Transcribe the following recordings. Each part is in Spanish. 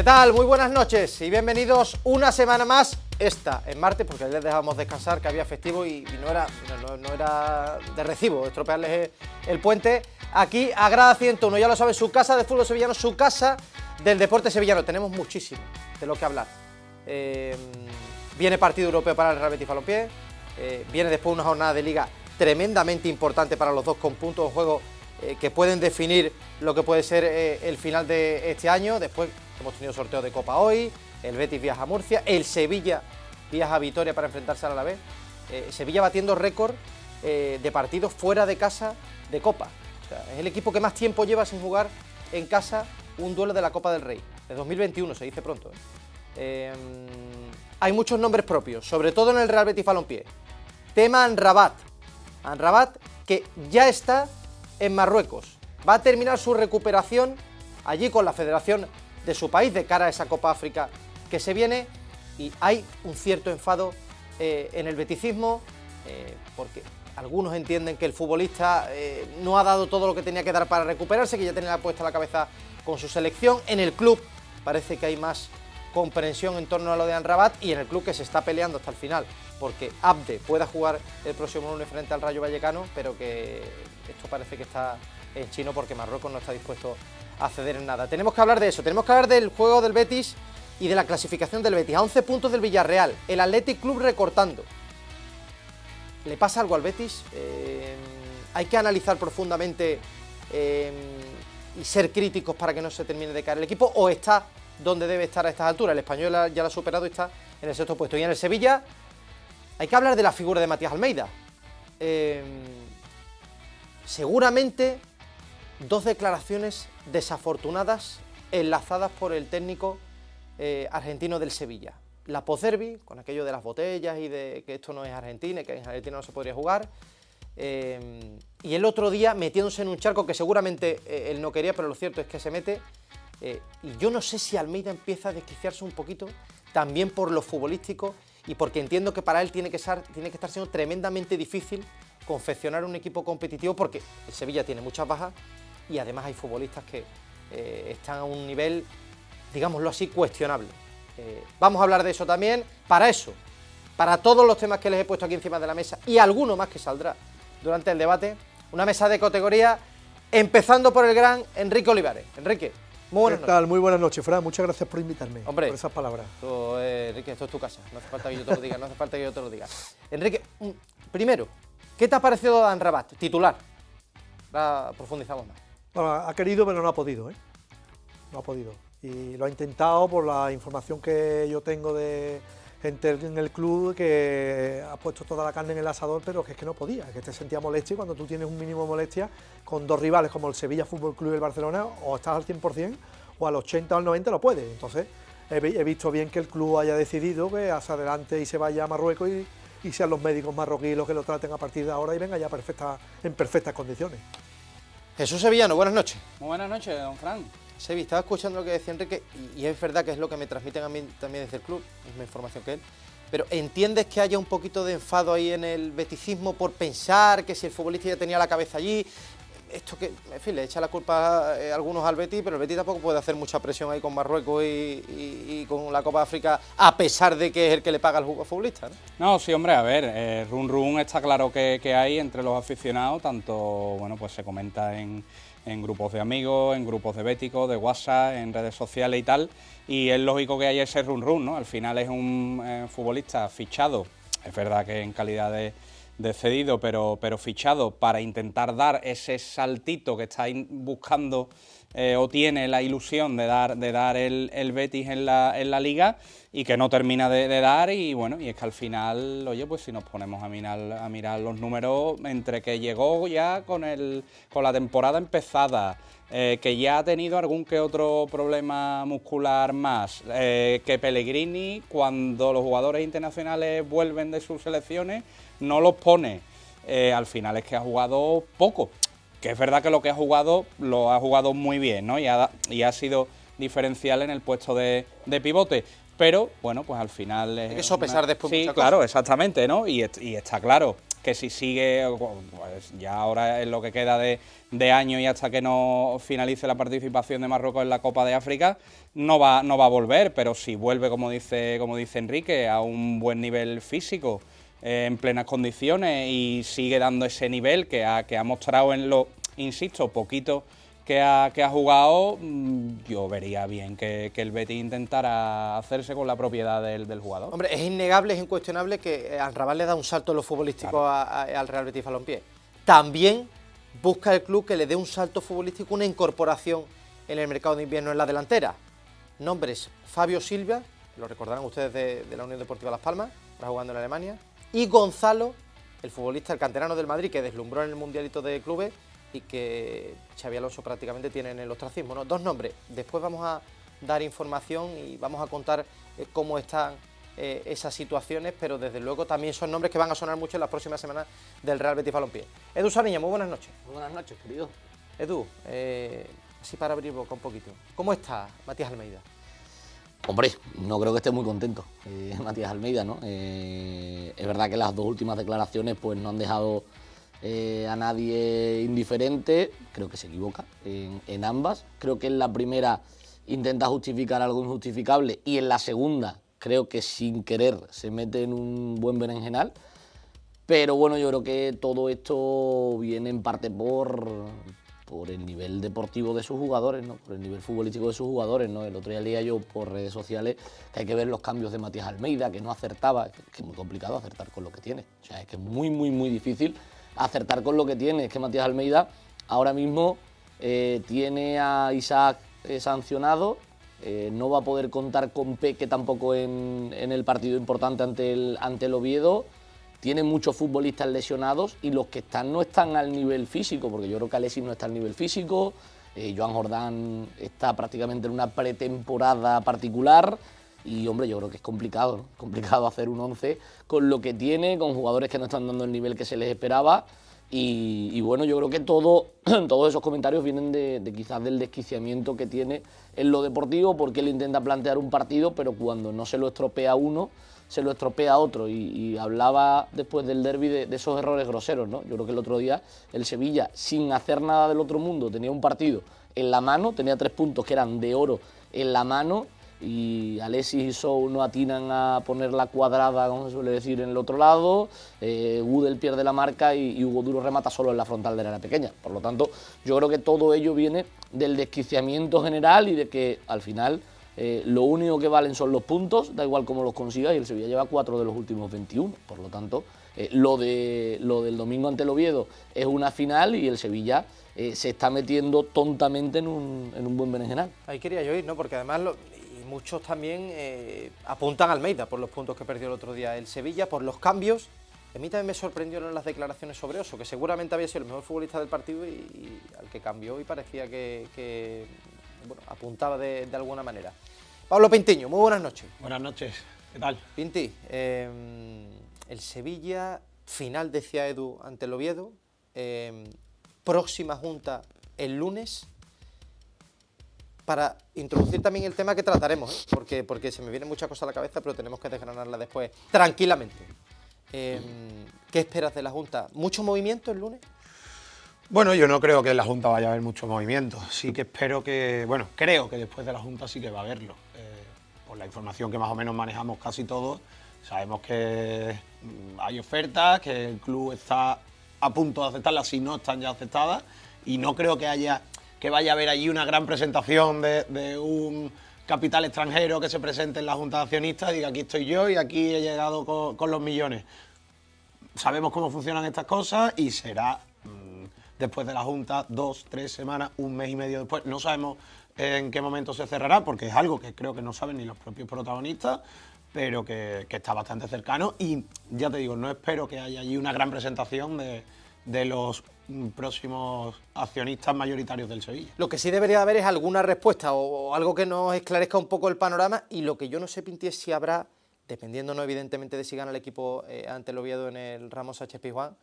tal? Muy buenas noches y bienvenidos una semana más, esta en martes, porque ayer dejamos descansar, que había festivo y no era de recibo estropearles el puente. Aquí a Grada 101, ya lo saben, su casa de fútbol sevillano, su casa del deporte sevillano. Tenemos muchísimo de lo que hablar. Viene partido europeo para el Real Betis Balompié, viene después una jornada de liga tremendamente importante para los dos, con puntos de juego que pueden definir lo que puede ser el final de este año. Después hemos tenido sorteo de Copa hoy, el Betis viaja a Murcia, el Sevilla viaja a Vitoria para enfrentarse al Alavés. Sevilla batiendo récord de partidos fuera de casa de Copa. O sea, es el equipo que más tiempo lleva sin jugar en casa un duelo de la Copa del Rey, de 2021, se dice pronto. Hay muchos nombres propios, sobre todo en el Real Betis Balompié. Tema Amrabat, que ya está en Marruecos. Va a terminar su recuperación allí con la federación de su país de cara a esa Copa África que se viene, y hay un cierto enfado en el beticismo porque algunos entienden que el futbolista no ha dado todo lo que tenía que dar para recuperarse, que ya tenía puesta la cabeza con su selección. En el club parece que hay más comprensión en torno a lo de Amrabat, y en el club que se está peleando hasta el final porque Abde pueda jugar el próximo lunes frente al Rayo Vallecano, pero que esto parece que está en chino porque Marruecos no está dispuesto a ceder en nada. Tenemos que hablar de eso, tenemos que hablar del juego del Betis y de la clasificación del Betis, a 11 puntos del Villarreal, el Athletic Club recortando. ¿Le pasa algo al Betis? Hay que analizar profundamente y ser críticos para que no se termine de caer el equipo, o está donde debe estar a estas alturas. El Español ya lo ha superado y está en el sexto puesto. Y en el Sevilla hay que hablar de la figura de Matías Almeida. Seguramente dos declaraciones desafortunadas enlazadas por el técnico argentino del Sevilla. La post-derbi, con aquello de las botellas y de que esto no es Argentina y que en Argentina no se podría jugar. Y el otro día metiéndose en un charco que seguramente él no quería, pero lo cierto es que se mete. Y yo no sé si Almeida empieza a desquiciarse un poquito, también por lo futbolístico, y porque entiendo que para él tiene que estar siendo tremendamente difícil confeccionar un equipo competitivo, porque el Sevilla tiene muchas bajas y además hay futbolistas que están a un nivel, digámoslo así, cuestionable. Vamos a hablar de eso también. Para eso, para todos los temas que les he puesto aquí encima de la mesa y alguno más que saldrá durante el debate, una mesa de categoría, empezando por el gran Enrique Olivares. Enrique, muy buenas noches. ¿Qué tal? Muy buenas noches, Fran. Muchas gracias por invitarme. Hombre, por esas palabras. Enrique, esto es tu casa. No hace falta que yo te lo diga, no hace falta que yo te lo diga. Enrique, primero, ¿qué te ha parecido Amrabat, titular? Ahora profundizamos más. Bueno, ha querido, pero no ha podido, ¿eh? No ha podido. Y lo ha intentado por la información que yo tengo de gente en el club, que ha puesto toda la carne en el asador, pero que es que no podía, que te sentía molestia, y cuando tú tienes un mínimo de molestia con dos rivales como el Sevilla Fútbol Club y el Barcelona, o estás al 100% o al 80 o al 90 lo puedes. Entonces he visto bien que el club haya decidido que hacia adelante y se vaya a Marruecos y sean los médicos marroquíes los que lo traten a partir de ahora y venga ya en perfectas condiciones. Jesús Sevillano, buenas noches. Muy buenas noches, don Fran. Sevi, estaba escuchando lo que decía Enrique y es verdad que es lo que me transmiten a mí también desde el club, misma información que él, pero ¿entiendes que haya un poquito de enfado ahí en el beticismo por pensar que si el futbolista ya tenía la cabeza allí? Esto que, en fin, le echa la culpa a algunos al Betis, pero el Betis tampoco puede hacer mucha presión ahí con Marruecos y con la Copa de África, a pesar de que es el que le paga al futbolista, ¿no? No, sí, hombre, a ver, run está claro que hay entre los aficionados, tanto, bueno, pues se comenta en grupos de amigos, en grupos de béticos, de WhatsApp, en redes sociales y tal, y es lógico que haya ese run, ¿no? Al final es un futbolista fichado, es verdad que en calidad de cedido, pero fichado para intentar dar ese saltito que está buscando o tiene la ilusión de dar el Betis en la Liga, y que no termina de dar, y bueno, y es que al final, oye, pues si nos ponemos a mirar los números, entre que llegó ya con la temporada empezada, que ya ha tenido algún que otro problema muscular más, que Pellegrini, cuando los jugadores internacionales vuelven de sus selecciones, no los pone, al final es que ha jugado poco, que es verdad que lo ha jugado muy bien, ¿no? Y ha sido diferencial en el puesto de pivote, pero bueno, pues al final hay que sopesar después sí, muchas claro, cosas. Exactamente, ¿no? Y está claro que si sigue, pues ya ahora es lo que queda de año y hasta que no finalice la participación de Marruecos en la Copa de África, no va a volver, pero si vuelve, como dice Enrique, a un buen nivel físico, en plenas condiciones, y sigue dando ese nivel que ha mostrado en lo, insisto, poquito que ha jugado, yo vería bien que el Betis intentara hacerse con la propiedad del jugador. Hombre, es innegable, es incuestionable que Amrabat le da un salto en lo futbolístico, claro, al Real Betis Balompié. También busca el club que le dé un salto futbolístico, una incorporación en el mercado de invierno en la delantera. Nombres: Fabio Silva, lo recordarán ustedes de la Unión Deportiva Las Palmas, ahora jugando en Alemania, y Gonzalo, el futbolista, el canterano del Madrid, que deslumbró en el Mundialito de Clubes y que Xabi Alonso prácticamente tiene en el ostracismo, ¿no? Dos nombres. Después vamos a dar información y vamos a contar cómo están esas situaciones, pero desde luego también son nombres que van a sonar mucho en las próximas semanas del Real Betis Balompié. Edu Sariña, muy buenas noches. Muy buenas noches, querido. Edu, así para abrir boca un poquito, ¿cómo está Matías Almeida? Hombre, no creo que esté muy contento Matías Almeida, ¿no? Es verdad que las dos últimas declaraciones pues no han dejado a nadie indiferente. Creo que se equivoca en ambas. Creo que en la primera intenta justificar algo injustificable y en la segunda creo que sin querer se mete en un buen berenjenal. Pero bueno, yo creo que todo esto viene en parte por el nivel deportivo de sus jugadores, ¿no? Por el nivel futbolístico de sus jugadores, ¿no? El otro día leía yo por redes sociales que hay que ver los cambios de Matías Almeida, que no acertaba, que es muy complicado acertar con lo que tiene. O sea, es que es muy difícil acertar con lo que tiene. Es que Matías Almeida ahora mismo tiene a Isaac sancionado, no va a poder contar con Peque tampoco en el partido importante ante el Oviedo. Tiene muchos futbolistas lesionados y los que están no están al nivel físico, porque yo creo que Alexis no está al nivel físico, Joan Jordán está prácticamente en una pretemporada particular y, hombre, yo creo que es complicado, ¿no? Complicado hacer un 11 con lo que tiene, con jugadores que no están dando el nivel que se les esperaba y bueno, yo creo que todos esos comentarios vienen de quizás del desquiciamiento que tiene en lo deportivo, porque él intenta plantear un partido, pero cuando no se lo estropea uno, se lo estropea a otro, y hablaba después del derbi de esos errores groseros, ¿no? Yo creo que el otro día el Sevilla, sin hacer nada del otro mundo, tenía un partido en la mano, tenía 3 puntos que eran de oro en la mano, y Alexis y Sou no atinan a poner la cuadrada, como se suele decir, en el otro lado, Gudel pierde la marca y Hugo Duro remata solo en la frontal del área pequeña. Por lo tanto, yo creo que todo ello viene del desquiciamiento general y de que al final lo único que valen son los puntos, da igual cómo los consigas, y el Sevilla lleva 4 de los últimos 21. Por lo tanto, lo del domingo ante el Oviedo es una final y el Sevilla se está metiendo tontamente en un buen berenjenal. Ahí quería yo ir, ¿no? Porque además y muchos también apuntan a Almeida por los puntos que perdió el otro día el Sevilla, por los cambios. A mí también me sorprendieron las declaraciones sobre Oso, que seguramente había sido el mejor futbolista del partido y al que cambió y parecía que bueno, apuntaba de alguna manera. Pablo Pintiño, muy buenas noches. Buenas noches, ¿qué tal? Pinti, el Sevilla, final, decía Edu, ante el Oviedo, próxima junta el lunes, para introducir también el tema que trataremos, porque se me vienen muchas cosas a la cabeza, pero tenemos que desgranarla después, tranquilamente. ¿Qué esperas de la junta? ¿Mucho movimiento el lunes? Bueno, yo no creo que en la Junta vaya a haber mucho movimiento. Sí que espero que, bueno, creo que después de la Junta sí que va a haberlo. Por la información que más o menos manejamos casi todos, sabemos que hay ofertas, que el club está a punto de aceptarlas, si no están ya aceptadas, y no creo que vaya a haber allí una gran presentación de un capital extranjero que se presente en la Junta de Accionistas y diga aquí estoy yo y aquí he llegado con los millones. Sabemos cómo funcionan estas cosas y será después de la Junta, 2, 3 semanas, un mes y medio después. No sabemos en qué momento se cerrará, porque es algo que creo que no saben ni los propios protagonistas, pero que está bastante cercano. Y ya te digo, no espero que haya allí una gran presentación de los próximos accionistas mayoritarios del Sevilla. Lo que sí debería haber es alguna respuesta o algo que nos esclarezca un poco el panorama, y lo que yo no sé, Pinti, es si habrá, dependiendo no evidentemente de si gana el equipo ante el Oviedo en el Ramos Sánchez Pizjuán,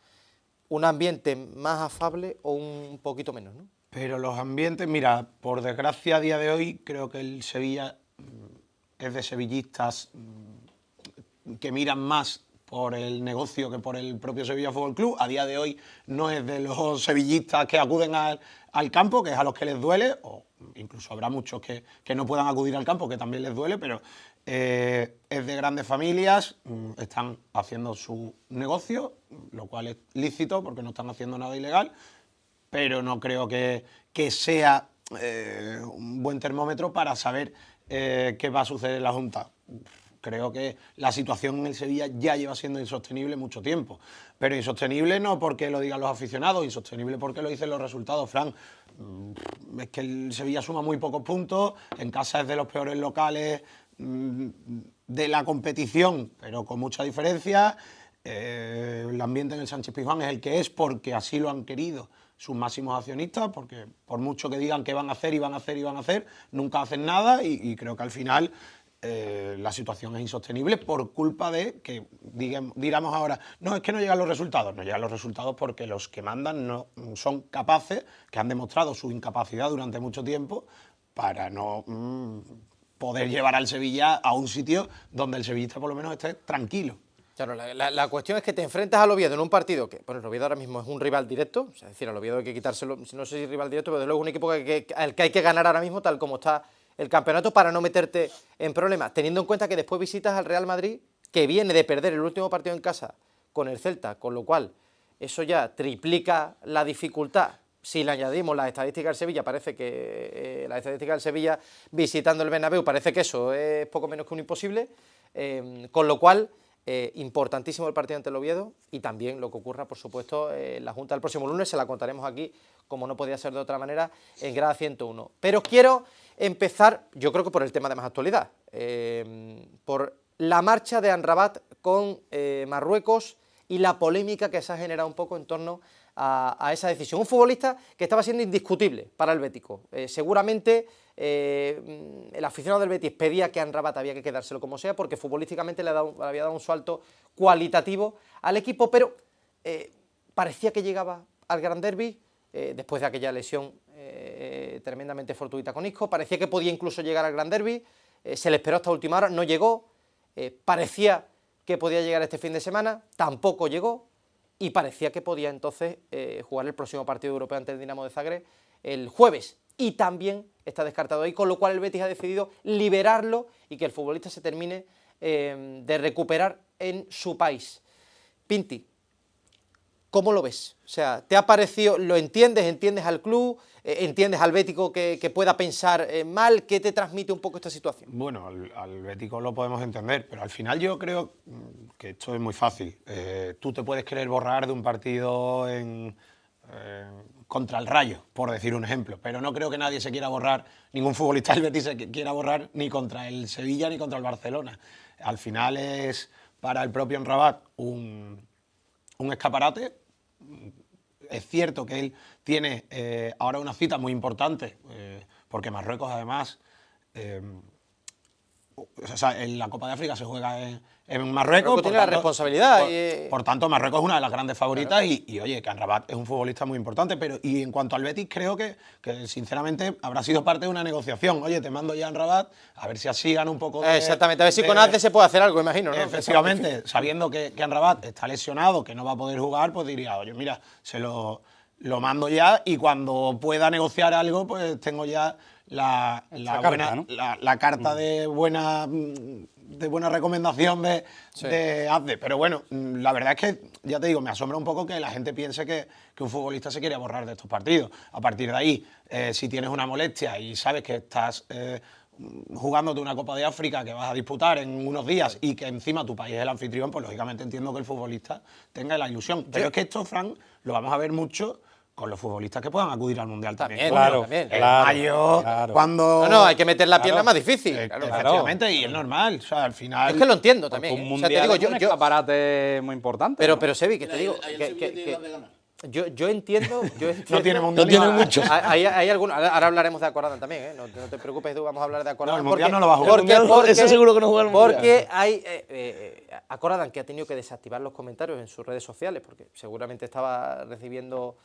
un ambiente más afable o un poquito menos, ¿no? Pero los ambientes, mira, por desgracia a día de hoy creo que el Sevilla es de sevillistas que miran más por el negocio que por el propio Sevilla Fútbol Club. A día de hoy no es de los sevillistas que acuden al campo, que es a los que les duele, o incluso habrá muchos que no puedan acudir al campo, que también les duele, pero es de grandes familias, están haciendo su negocio, lo cual es lícito porque no están haciendo nada ilegal, pero no creo que sea un buen termómetro para saber qué va a suceder en la Junta. Creo que la situación en el Sevilla ya lleva siendo insostenible mucho tiempo. Pero insostenible no porque lo digan los aficionados, insostenible porque lo dicen los resultados, Fran. Es que el Sevilla suma muy pocos puntos, en casa es de los peores locales de la competición, pero con mucha diferencia. El ambiente en el Sánchez-Pizjuán es el que es porque así lo han querido sus máximos accionistas, porque por mucho que digan que van a hacer y van a hacer y van a hacer, nunca hacen nada y creo que al final la situación es insostenible por culpa de que digamos ahora, no, es que no llegan los resultados. No llegan los resultados porque los que mandan no son capaces, que han demostrado su incapacidad durante mucho tiempo para no poder llevar al Sevilla a un sitio donde el sevillista por lo menos esté tranquilo. Claro, la cuestión es que te enfrentas al Oviedo en un partido que, bueno, el Oviedo ahora mismo es un rival directo, es decir, al Oviedo hay que quitárselo, no sé si rival directo, pero desde luego es un equipo al que hay que ganar ahora mismo tal como está el campeonato para no meterte en problemas, teniendo en cuenta que después visitas al Real Madrid, que viene de perder el último partido en casa con el Celta, con lo cual eso ya triplica la dificultad. Si le añadimos las estadísticas del Sevilla, parece que las estadísticas del Sevilla visitando el Bernabéu, parece que eso es poco menos que un imposible, con lo cual importantísimo el partido ante el Oviedo y también lo que ocurra, por supuesto, la Junta el próximo lunes, se la contaremos aquí, como no podía ser de otra manera, en Grada 101. Pero quiero empezar, yo creo que por el tema de más actualidad, por la marcha de Amrabat con Marruecos y la polémica que se ha generado un poco en torno a esa decisión. Un futbolista que estaba siendo indiscutible para el Bético. Seguramente el aficionado del Betis pedía que Amrabat había que quedárselo como sea, porque futbolísticamente le había dado un salto cualitativo al equipo, pero parecía que llegaba al Gran Derby, después de aquella lesión tremendamente fortuita con Isco, parecía que podía incluso llegar al Gran Derby, se le esperó hasta última hora, no llegó, parecía que podía llegar este fin de semana, tampoco llegó, y parecía que podía entonces jugar el próximo partido europeo ante el Dinamo de Zagreb el jueves, y también está descartado ahí, con lo cual el Betis ha decidido liberarlo y que el futbolista se termine de recuperar en su país. Pinti, ¿cómo lo ves? O sea, ¿te ha parecido, lo entiendes, entiendes al club, entiendes al bético que pueda pensar mal? ¿Qué te transmite un poco esta situación? Bueno, al bético lo podemos entender, pero al final yo creo que esto es muy fácil. Tú te puedes querer borrar de un partido contra el Rayo, por decir un ejemplo, pero no creo que nadie se quiera borrar, ningún futbolista del Betis se quiera borrar ni contra el Sevilla ni contra el Barcelona. Al final es para el propio Amrabat un escaparate. Es cierto que él tiene ahora una cita muy importante, porque Marruecos además, o sea, en la Copa de África se juega en Marruecos. Tiene la responsabilidad. Por tanto, Marruecos es una de las grandes favoritas, claro. y oye, que Amrabat es un futbolista muy importante, pero y en cuanto al Betis, creo que sinceramente habrá sido parte de una negociación. Oye, te mando ya a Amrabat, a ver si así gana un poco de... Exactamente, a ver si con ACE se puede hacer algo, imagino, ¿no? Efectivamente, sabiendo que Amrabat está lesionado, que no va a poder jugar, pues diría, oye, mira, se lo mando ya y cuando pueda negociar algo, pues tengo ya la carta de buena recomendación de ACE. Pero bueno, la verdad es que, ya te digo, me asombra un poco que la gente piense que un futbolista se quiere borrar de estos partidos. A partir de ahí, si tienes una molestia y sabes que estás jugándote una Copa de África que vas a disputar en unos días y que encima tu país es el anfitrión, pues lógicamente entiendo que el futbolista tenga la ilusión. Pero es que esto, Fran, lo vamos a ver mucho con los futbolistas que puedan acudir al Mundial también. Claro, en mayo, cuando... No, hay que meter la pierna más difícil. Efectivamente, y es normal. O sea, al final... Es que lo entiendo también. Un mundial es un escaparate muy importante. Pero Sevi, que te digo... Yo entiendo... No tiene mundial. No tiene mucho. Hay algunos... Ahora hablaremos de Acordan también, ¿eh? No te preocupes tú, vamos a hablar de Acordan. No, el mundial no lo va a jugar. Eso seguro que no juega el mundial. Porque hay... Acordan que ha tenido que desactivar los comentarios en sus redes sociales, porque seguramente estaba recibiendo...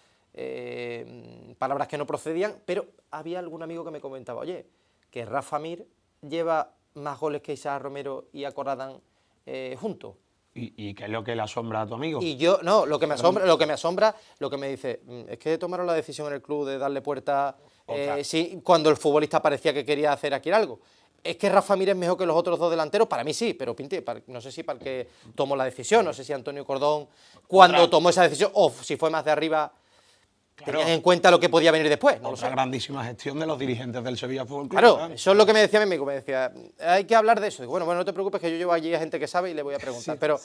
palabras que no procedían, pero había algún amigo que me comentaba, oye, que Rafa Mir lleva más goles que Isaac Romero y Acordan juntos. ¿Y qué es lo que le asombra a tu amigo? Y yo, no, lo que me asombra, lo que me dice, es que tomaron la decisión en el club de darle puerta, sí, cuando el futbolista parecía que quería hacer aquí algo. Es que Rafa Mir es mejor que los otros dos delanteros, para mí sí, pero Pinti, no sé si para el que tomó la decisión, no sé si Antonio Cordón, cuando tomó esa decisión, o si fue más de arriba, tenían en cuenta lo que podía venir después. No lo sé. Otra grandísima gestión de los dirigentes del Sevilla Fútbol Club. Claro, eso es lo que me decía mi amigo, me decía, hay que hablar de eso. Digo, bueno, no te preocupes que yo llevo allí a gente que sabe y le voy a preguntar, pero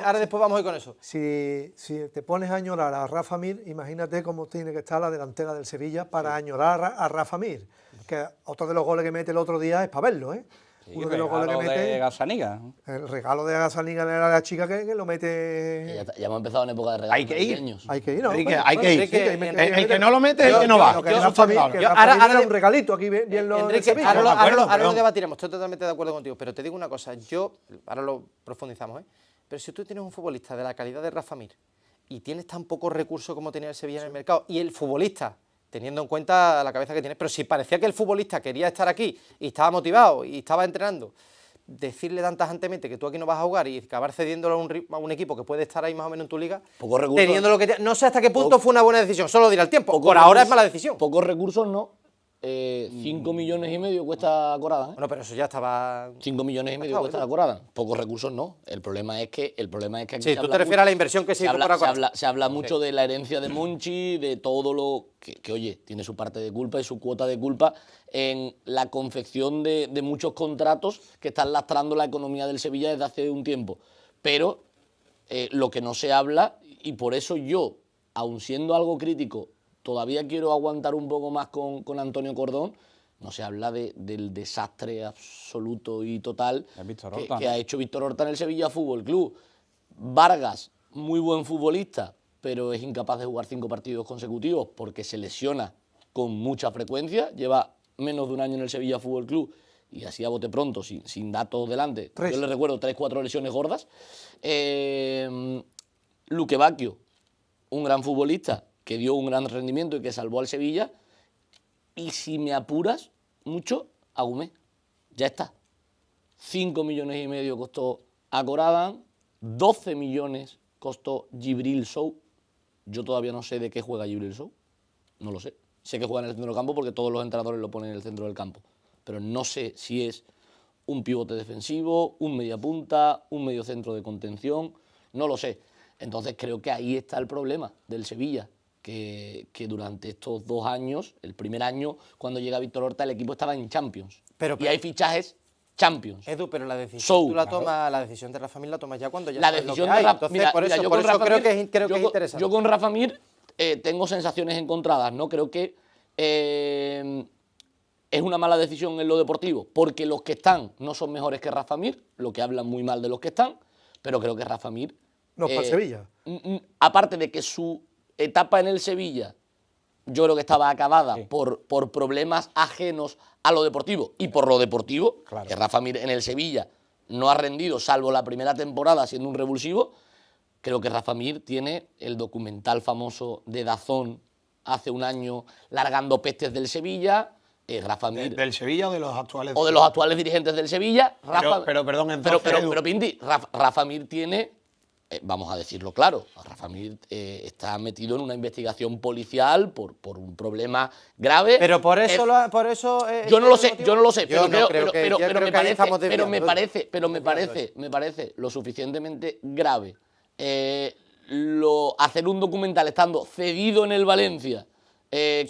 ahora después vamos a ir con eso. Si te pones a añorar a Rafa Mir, imagínate cómo tiene que estar la delantera del Sevilla para añorar a Rafa Mir, que otro de los goles que mete el otro día es para verlo, ¿eh? Sí, Uno de los goles que regalo mete, de Gazzaniga. el regalo de Gazzaniga era la chica que lo mete. Ya hemos empezado en época de regalos. Hay que ir. navideños. Hay que ir, ¿no? Enrique, Bueno, hay que ir. Enrique, El que no lo mete es el que no va. Lo que Yo- Rafa Mir, que yo- Rafa Mir ahora- era un regalito aquí bien lo del Enrique, Sevilla. ahora lo perdón. debatiremos, estoy totalmente de acuerdo contigo, pero te digo una cosa, ahora lo profundizamos, pero si tú tienes un futbolista de la calidad de Rafa Mir y tienes tan pocos recursos como tenía el Sevilla en el mercado, y el futbolista, teniendo en cuenta la cabeza que tienes, pero si parecía que el futbolista quería estar aquí y estaba motivado y estaba entrenando, decirle tan tajantemente que tú aquí no vas a jugar y acabar cediéndolo a un equipo que puede estar ahí más o menos en tu liga, Pocos recursos. teniendo lo que no sé hasta qué punto fue una buena decisión, solo dirá el tiempo. Pocos Por ahora recursos- es mala decisión. Pocos recursos no. 5 millones y medio cuesta Corada, ¿eh? Bueno, pero eso ya estaba. 5 millones y medio Claro, cuesta claro. la Corada. Pocos recursos no. El problema es que aquí Sí, se tú habla te refieres mucho- a la inversión que se hizo por Acosta. se habla mucho de la herencia de Monchi, de todo lo que, oye, tiene su parte de culpa y su cuota de culpa en la confección de muchos contratos que están lastrando la economía del Sevilla desde hace un tiempo. Pero lo que no se habla, y por eso yo, aun siendo algo crítico, todavía quiero aguantar un poco más con Antonio Cordón. No se habla del desastre absoluto y total Es Víctor que, Horta, que ¿no? ha hecho Víctor Horta en el Sevilla Fútbol Club. Vargas, muy buen futbolista, pero es incapaz de jugar 5 partidos consecutivos porque se lesiona con mucha frecuencia. Lleva menos de un año en el Sevilla Fútbol Club y así a bote pronto, sin datos delante. Tres. Yo le recuerdo 3-4 lesiones gordas. Luque Bacchio, un gran futbolista que dio un gran rendimiento y que salvó al Sevilla. Y si me apuras mucho, Agumé. Ya está. 5 millones y medio costó Akoradan, 12 millones costó Djibril Sow. Yo todavía no sé de qué juega Djibril Sow. No lo sé. Sé que juega en el centro del campo porque todos los entrenadores lo ponen en el centro del campo. Pero no sé si es un pivote defensivo, un mediapunta, un mediocentro de contención. No lo sé. Entonces creo que ahí está el problema del Sevilla. Que durante estos 2 años, el primer año, cuando llega Víctor Horta, el equipo estaba en Champions. Y hay fichajes Champions. Edu, pero la decisión Sow, tú la claro. tomas, la decisión de Rafa Mir la tomas ya cuando ya La sabes lo decisión que de hay. Rafa Entonces, mira, por mira, eso, yo por con eso Rafa creo Mir- que es yo- interesante. Yo con Rafa Mir tengo sensaciones encontradas, ¿no? Creo que es una mala decisión en lo deportivo, porque los que están no son mejores que Rafa Mir, lo que hablan muy mal de los que están, pero creo que Rafa Mir... No, para el Sevilla. Aparte de que su etapa en el Sevilla yo creo que estaba acabada por problemas ajenos a lo deportivo y por lo deportivo, que Rafa Mir en el Sevilla no ha rendido, salvo la primera temporada siendo un revulsivo. Creo que Rafa Mir tiene el documental famoso de Dazón hace un año, largando pestes del Sevilla. Rafa Mir, ¿Del Sevilla o de los actuales? o de los actuales dirigentes del Sevilla. Pero, perdón, entonces, Edu. pero Pinti, Rafa Mir tiene, vamos a decirlo claro, Rafa Mir está metido en una investigación policial por un problema grave. Pero por eso, Yo no lo sé, yo no lo sé, Yo pero no creo, creo que- pero yo creo me que ahí parece, estamos pero me desviando. parece, me parece lo suficientemente grave hacer un documental estando cedido en el Valencia,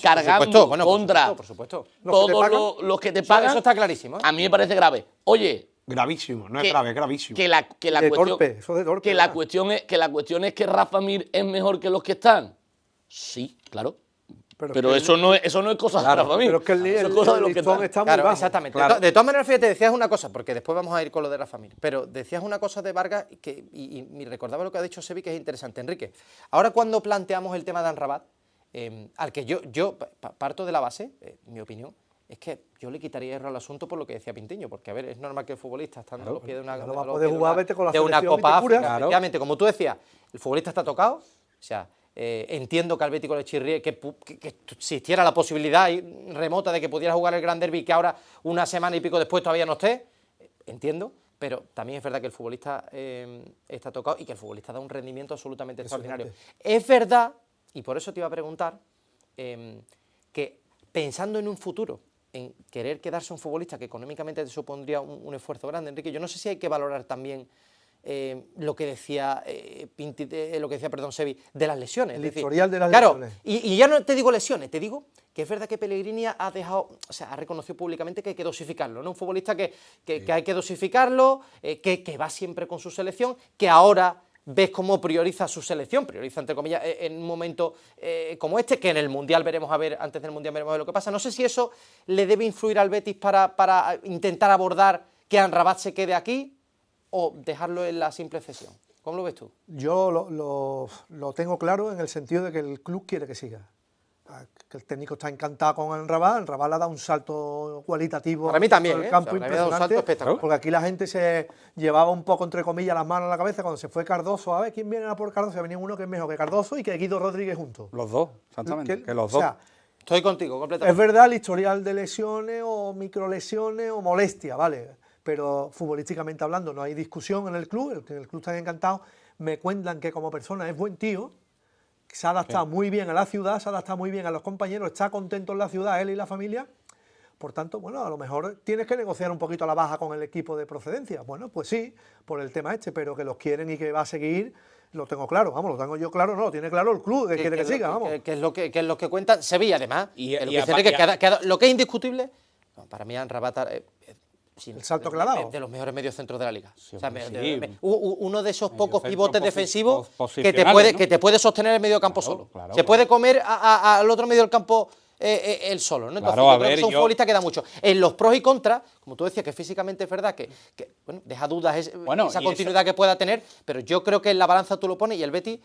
cargando supuesto, bueno, contra por supuesto. todos los que te pagan. Eso está clarísimo, ¿eh? A mí me parece grave. Oye, Gravísimo, no que- es grave, es gravísimo. que la De cuestión, torpe, eso de torpe, que la ¿verdad? cuestión es que Rafa Mir es mejor que los que están. Sí, claro. Pero Pero que- eso no es cosa de Rafa Mir. Pero es que Eso es cosa de los que listón están. está muy Claro, bajo. exactamente. Claro. De todas maneras, fíjate, decías una cosa, porque después vamos a ir con lo de Rafa Mir, pero decías una cosa de Vargas y me recordaba lo que ha dicho Sevi, que es interesante. Enrique, ahora cuando planteamos el tema de Amrabat, al que yo parto de la base, mi opinión, es que yo le quitaría hierro al asunto por lo que decía Pintiño, porque a ver, es normal que el futbolista estando a los pies de una, no va a a los poder pies de jugar, una- vete con la de una selección y te Copa curas. África, Claro. efectivamente, como tú decías, el futbolista está tocado, o sea, entiendo que al Betis le chirríe que existiera la posibilidad remota de que pudiera jugar el Gran Derby, que ahora una semana y pico después todavía no esté, entiendo, pero también es verdad que el futbolista está tocado y que el futbolista da un rendimiento absolutamente extraordinario. Es verdad, y por eso te iba a preguntar, que pensando en un futuro, en querer quedarse un futbolista que económicamente te supondría un esfuerzo grande, Enrique, yo no sé si hay que valorar también lo que decía Sevi, de las lesiones. El es decir, historial de las claro, lesiones. Y ya no te digo lesiones, te digo que es verdad que Pellegrini ha dejado, o sea, ha reconocido públicamente que hay que dosificarlo, ¿no? Un futbolista que hay que dosificarlo, que va siempre con su selección, que ahora ves cómo prioriza su selección, prioriza entre comillas en un momento como este, que en el Mundial veremos a ver, antes del Mundial veremos a ver lo que pasa. No sé si eso le debe influir al Betis para intentar abordar que Amrabat se quede aquí o dejarlo en la simple cesión. ¿Cómo lo ves tú? Yo lo tengo claro en el sentido de que el club quiere que siga. Que el técnico está encantado con Amrabat. Amrabat le ha dado un salto cualitativo para mí también, en el campo, o sea, le ha dado un salto espectacular. Porque aquí la gente se llevaba un poco, entre comillas, las manos a la cabeza cuando se fue Cardoso. A ver, ¿quién viene a por Cardoso? Venía uno que es mejor que Cardoso y que Guido Rodríguez juntos. Los dos, exactamente, que los dos. O sea, estoy contigo completamente. Es verdad el historial de lesiones o microlesiones o molestia, ¿vale? Pero futbolísticamente hablando no hay discusión en el club están encantados. Me cuentan que como persona es buen tío, se ha adaptado muy bien a la ciudad, se ha adaptado muy bien a los compañeros, está contento en la ciudad, él y la familia. Por tanto, bueno, a lo mejor tienes que negociar un poquito a la baja con el equipo de procedencia. Bueno, pues sí, por el tema pero que los quieren y que va a seguir, lo tengo claro, vamos, lo tengo yo claro, no, lo tiene claro el club, que quiere que siga, vamos. Que es lo que cuenta Sevilla, además. Lo que es indiscutible, para mí Amrabat el salto que le ha dado. De los mejores mediocentros de la liga. Sí, o sea, sí. Uno de esos pocos pivotes defensivos que ¿no? te puede sostener el medio campo solo. Claro, se puede comer al otro medio del campo él solo, ¿no? Entonces, claro, yo creo que es un futbolista que da mucho. En los pros y contras, como tú decías, que físicamente es verdad que bueno, deja dudas esa continuidad que pueda tener, pero yo creo que en la balanza tú lo pones y el Betis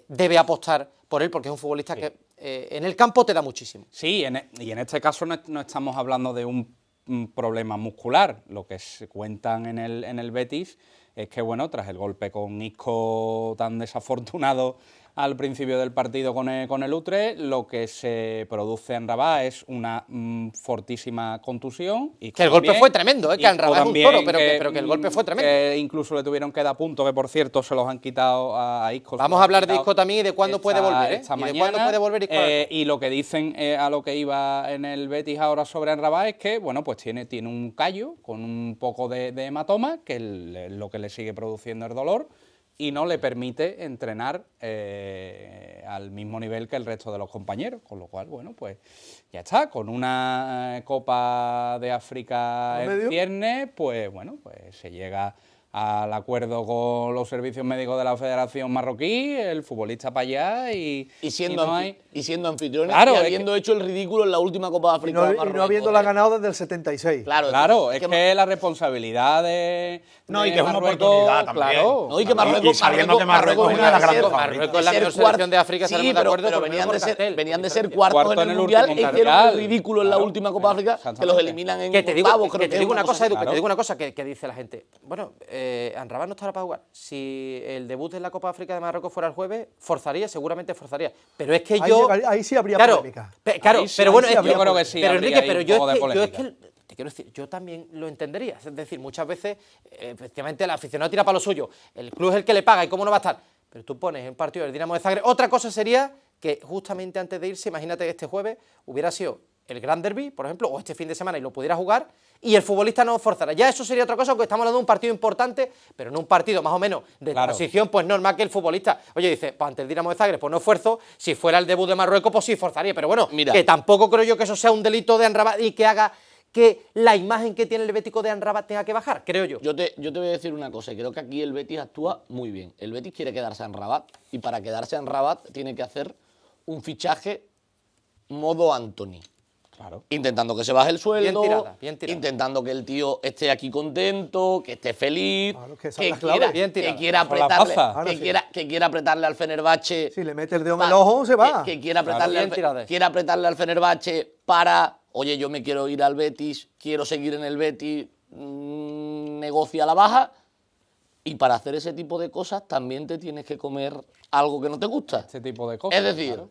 debe apostar por él porque es un futbolista que en el campo te da muchísimo. Sí, y en este caso no estamos hablando de un problema muscular. Lo que se cuentan en el Betis es que, bueno, tras el golpe con Isco tan desafortunado al principio del partido con el Utrecht, lo que se produce en Rabat es una fortísima contusión. Y que el golpe fue tremendo, que en Rabat es un toro, pero que el golpe fue tremendo. Que incluso le tuvieron que dar puntos, que por cierto se los han quitado a Isco. Vamos a hablar de Isco también y de cuándo puede volver, esta mañana, y de cuándo puede volver Isco. Y lo que dicen a lo que iba en el Betis ahora sobre Rabat es que, bueno, pues tiene un callo con un poco de hematoma, que lo que le sigue produciendo es dolor, y no le permite entrenar al mismo nivel que el resto de los compañeros, con lo cual, bueno, pues ya está, con una Copa de África en ciernes, pues bueno, pues se llega al acuerdo con los servicios médicos de la Federación Marroquí, el futbolista para allá y siendo anfitriones, claro, y habiendo hecho el ridículo en la última Copa de África de Marruecos, y no habiéndola ganado desde el 76. Claro, es que la responsabilidad de y que es una Marruecos, oportunidad también. claro. No, y que Marruecos, y sabiendo que Marruecos es una de las grandes favoritas. Marruecos es la mejor selección de África, sí, estaremos de acuerdo, pero venían de ser cuartos Cuarto en el Mundial último e hicieron el mundial. ridículo en la última Copa de África, que los eliminan en octavos, creo que te digo una cosa, Edu, claro. que te digo una cosa que dice la gente. Bueno, Amrabat no estará para jugar. Si el debut en la Copa de África de Marruecos fuera el jueves, seguramente forzaría. Pero es que ahí sí habría polémica. Claro, Ahí sí, pero bueno, yo creo que sí. Pero habría Enrique, ahí pero un yo poco de es polémica. que te quiero decir, yo también lo entendería. Es decir, muchas veces, efectivamente, el aficionado tira para lo suyo. El club es el que le paga y cómo no va a estar. Pero tú pones en partido del Dinamo de Zagreb. Otra cosa sería que justamente antes de irse, imagínate que este jueves hubiera sido el Gran Derby, por ejemplo, o este fin de semana y lo pudiera jugar, y el futbolista no forzara. Ya eso sería otra cosa, porque estamos hablando de un partido importante, pero en un partido más o menos de transición, pues normal que el futbolista, oye, dice, pues ante el Dinamo de Zagreb, pues no esfuerzo, si fuera el debut de Marruecos, pues sí forzaría, pero bueno, mira, que tampoco creo yo que eso sea un delito de Amrabat y que haga que la imagen que tiene el Bético de Amrabat tenga que bajar, creo yo. Yo te voy a decir una cosa, y creo que aquí el Betis actúa muy bien. El Betis quiere quedarse en Rabat, y para quedarse en Rabat tiene que hacer un fichaje modo Anthony. Claro. Intentando que se baje el sueldo, bien tirada. intentando que el tío esté aquí contento, que esté feliz, Claro, que esa es la clave. Bien quiera tirada. que quiera apretarle al Fenerbahce. Si le mete el dedo en el ojo, se va. Que quiera apretarle, Claro, quiera apretarle al Fenerbahce para, oye, yo me quiero ir al Betis, quiero seguir en el Betis, negocia la baja. Y para hacer ese tipo de cosas también te tienes que comer algo que no te gusta. Este tipo de cosas. Es decir, claro.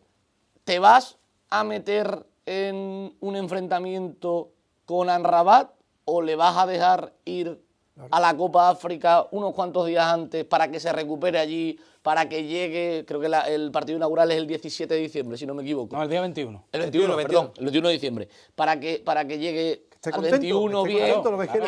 te vas a meter en un enfrentamiento con Amrabat o le vas a dejar ir a la Copa África unos cuantos días antes para que se recupere allí, para que llegue, creo que el partido inaugural es el 17 de diciembre, si no me equivoco. No, el día 21. El 21, perdón, el 21 de diciembre. Para que llegue al contento, 21 esté bien, contento, lo que quiere.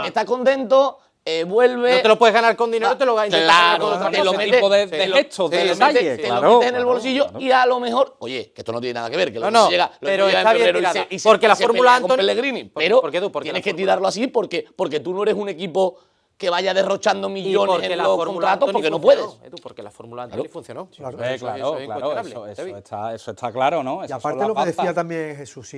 está contento, vuelve... No te lo puedes ganar con dinero, te lo vas a intentar ganar con otra te lo cosa. metes- tipo de te lo- gestos, te de lo detalle, metes- te claro, lo metes en el claro, bolsillo claro. y a lo mejor, oye, que esto no tiene nada que ver, que lo No, que llega, lo pero que llega está en bien febrero y tirada, se porque la se Fórmula pelea con Antonio- Pellegrini, ¿Por pero qué tú? Porque tienes la que Fórmula- tirarlo así porque tú no eres un equipo que vaya derrochando millones porque en la los Fórmula contratos Antonio porque no funcionó, puedes. Edu, porque la Fórmula Antonio funcionó. Claro. Eso es Claro, incuestionable, eso está claro, ¿no? Y Esas aparte son lo las que decía bazas. también Jesús,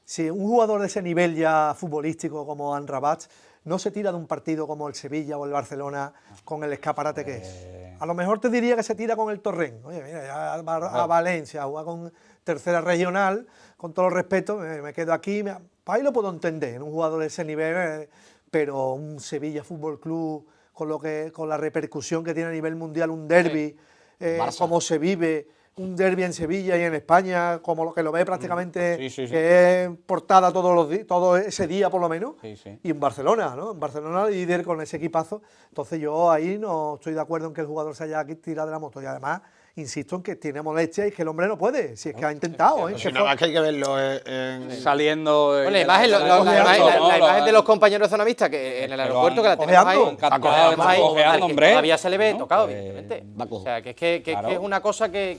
si un jugador de ese nivel ya futbolístico como Amrabat no se tira de un partido como el Sevilla o el Barcelona con el escaparate que es. A lo mejor te diría que se tira con el Torrent. Oye, mira, ya va a Valencia, a jugar con tercera regional, con todo el respeto, me quedo aquí. Ahí lo puedo entender, en un jugador de ese nivel, pero un Sevilla Fútbol Club con la repercusión que tiene a nivel mundial un derbi, como se vive un derbi en Sevilla y en España, como lo que lo ve prácticamente, Sí. que es portada todo ese día por lo menos, Sí. y en Barcelona, ¿no? En Barcelona líder con ese equipazo. Entonces yo ahí no estoy de acuerdo en que el jugador se haya tirado de la moto, y además insisto en que tiene molestia y que el hombre no puede, si es que ha intentado, ¿eh? Si nada más que hay que verlo en... Saliendo... Bueno, la imagen, la imagen de los compañeros de zona mixta que en el aeropuerto, que la tenemos ahí, cojeando, todavía se le ve ¿no? tocado, evidentemente. va cojo. O sea, que es una cosa que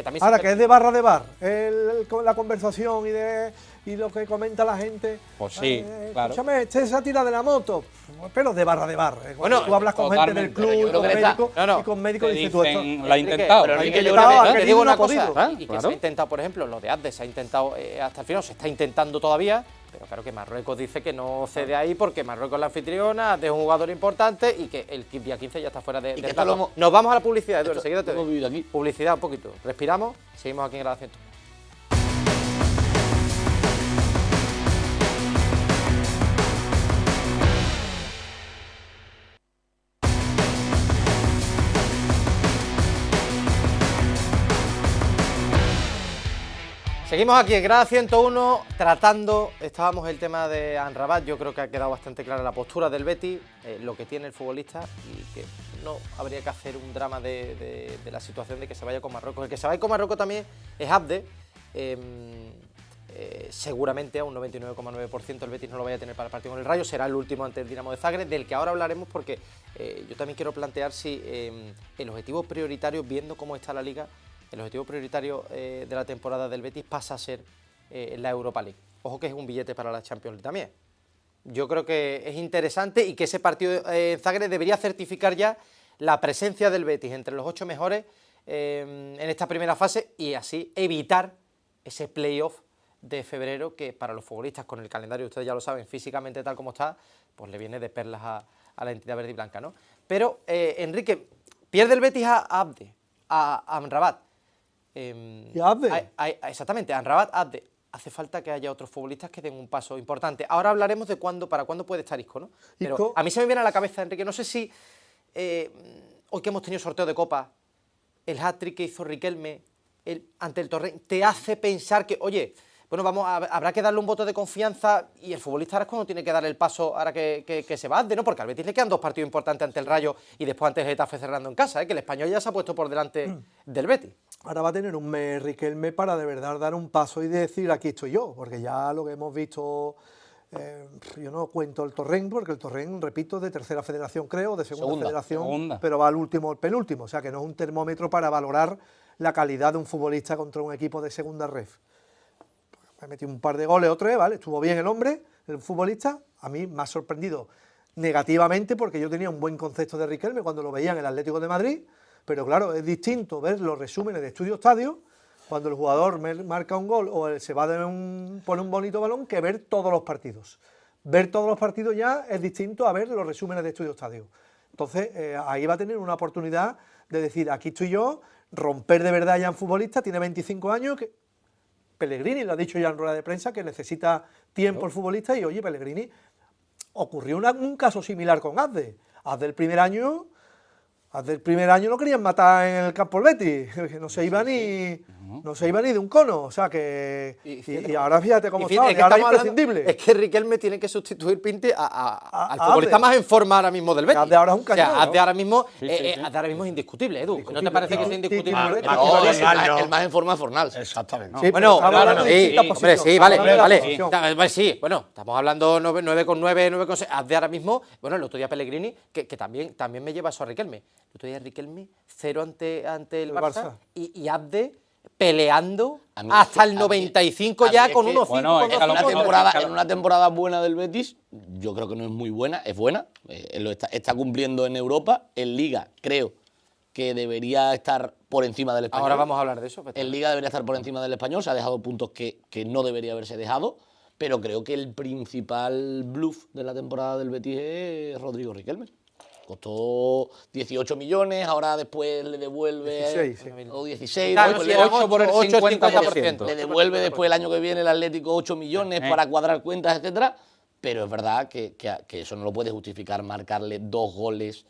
también Ahora, se... que es de barra de bar, la conversación y lo que comenta la gente. Pues sí, claro. Escúchame, este se ha tirado de la moto, pero de barra de bar. Bueno, tú hablas con gente del totalmente. club Yo y creo con que médicos, no, y con médicos Te dices tú esto. dicen, la ha intentado. Pero Enrique, yo yo creo creo que que te digo no una ha podido. cosa, y que Claro. se ha intentado, por ejemplo, lo de Abde se ha intentado hasta el final, se está intentando todavía, pero claro que Marruecos dice que no cede ahí porque Marruecos es la anfitriona, es un jugador importante y que el día 15 ya está fuera de que del esto lo plazo. hemos- Nos vamos a la publicidad, Eduardo, Esto enseguida te lo hemos doy. vivido aquí. Publicidad un poquito, respiramos, seguimos aquí en Grabación. Seguimos aquí en Grada 101 tratando, estábamos el tema de Amrabat, yo creo que ha quedado bastante clara la postura del Betis, lo que tiene el futbolista y que no habría que hacer un drama de la situación de que se vaya con Marruecos. El que se vaya con Marruecos también es Abde, seguramente a un 99,9% el Betis no lo vaya a tener para el partido con el Rayo, será el último ante el Dinamo de Zagreb, del que ahora hablaremos porque yo también quiero plantear si el objetivo prioritario, viendo cómo está la Liga, el objetivo prioritario de la temporada del Betis pasa a ser la Europa League. Ojo que es un billete para la Champions League también. Yo creo que es interesante y que ese partido en Zagreb debería certificar ya la presencia del Betis entre los 8 mejores en esta primera fase y así evitar ese playoff de febrero que para los futbolistas con el calendario, ustedes ya lo saben, físicamente tal como está, pues le viene de perlas a la entidad verde y blanca, ¿no? Pero, Enrique, pierde el Betis a Abde, a Amrabat. ¿Y a Abde? Exactamente, Amrabat, Abde. Hace falta que haya otros futbolistas que den un paso importante. Ahora hablaremos de para cuándo puede estar Isco, ¿no? Pero Isco. a mí se me viene a la cabeza, Enrique, no sé si hoy que hemos tenido sorteo de Copa, el hat-trick que hizo Riquelme ante el Torrent, te hace pensar que, oye, bueno, habrá que darle un voto de confianza y el futbolista ahora es cuando tiene que dar el paso ahora que se va Abde, ¿no? Porque al Betis le quedan 2 partidos importantes ante el Rayo y después ante el Getafe cerrando en casa, que el Español ya se ha puesto por delante del Betis. Ahora va a tener un mes Riquelme para de verdad dar un paso y decir aquí estoy yo, porque ya lo que hemos visto, yo no cuento el Torrent, porque el Torrent, repito, de tercera federación creo, de segunda federación, segunda. pero va al último, el penúltimo, o sea que no es un termómetro para valorar la calidad de un futbolista contra un equipo de segunda ref. Me metí un par de goles o 3, ¿vale? Estuvo bien el hombre, el futbolista, a mí me ha sorprendido negativamente porque yo tenía un buen concepto de Riquelme cuando lo veía en el Atlético de Madrid. Pero claro, es distinto ver los resúmenes de Estudio Estadio cuando el jugador marca un gol o se va pone un bonito balón que ver todos los partidos. Ver todos los partidos ya es distinto a ver los resúmenes de Estudio Estadio. Entonces, ahí va a tener una oportunidad de decir, aquí estoy yo, romper de verdad ya en futbolista, tiene 25 años, que Pellegrini lo ha dicho ya en rueda de prensa, que necesita tiempo el futbolista y, oye, Pellegrini, ocurrió un caso similar con Abde. Abde el primer año lo querían matar en el campo del Betis, que no se iba ni No se iba ni de un cono, o sea que... fíjate Y ahora fíjate cómo Y fíjate, está, ahora es estamos hablando- imprescindible. es que Riquelme tiene que sustituir Pinte al a futbolista Abde. más en forma ahora mismo del Betis. Abde ahora es un O sea, cañón, Abde ¿no? ahora mismo, Sí, sí, sí. Abde ahora mismo es indiscutible, Edu. ¿No te Indiscutible. parece que es Titi- indiscutible? Titi- el Betis? No, Claro. el más en forma es Fornal. Exactamente. Sí, Bueno, pero estamos claro, hablando de sí, distintas hombre, posiciones, sí, vale, estamos hablando de vale. la posición. Vale, sí, bueno, estamos hablando 9,9, 9,6. Abde ahora mismo, bueno, el otro día Pellegrini, que también me lleva eso a Riquelme. El otro día Riquelme, 0 ante el Barça, Barça. y Abde peleando A mí hasta es que- el a mí- 95 a mí ya es con que- 1,5. bueno, es que a lo mejor- En una temporada buena del Betis, yo creo que no es muy buena, es buena. Lo está cumpliendo en Europa. En Liga, creo que debería estar por encima del Español. Ahora vamos a hablar de eso. En Liga debería estar por encima del Español. Se ha dejado puntos que no debería haberse dejado. Pero creo que el principal bluff de la temporada del Betis es Rodrigo Riquelme. Costó 18 millones, ahora después le devuelve... 16, sí. O 16, Claro, después sí, le- eran 8 por el 50%. le devuelve después el año que viene el Atlético 8 millones para cuadrar cuentas, etcétera. Pero es verdad que eso no lo puede justificar marcarle 2 goles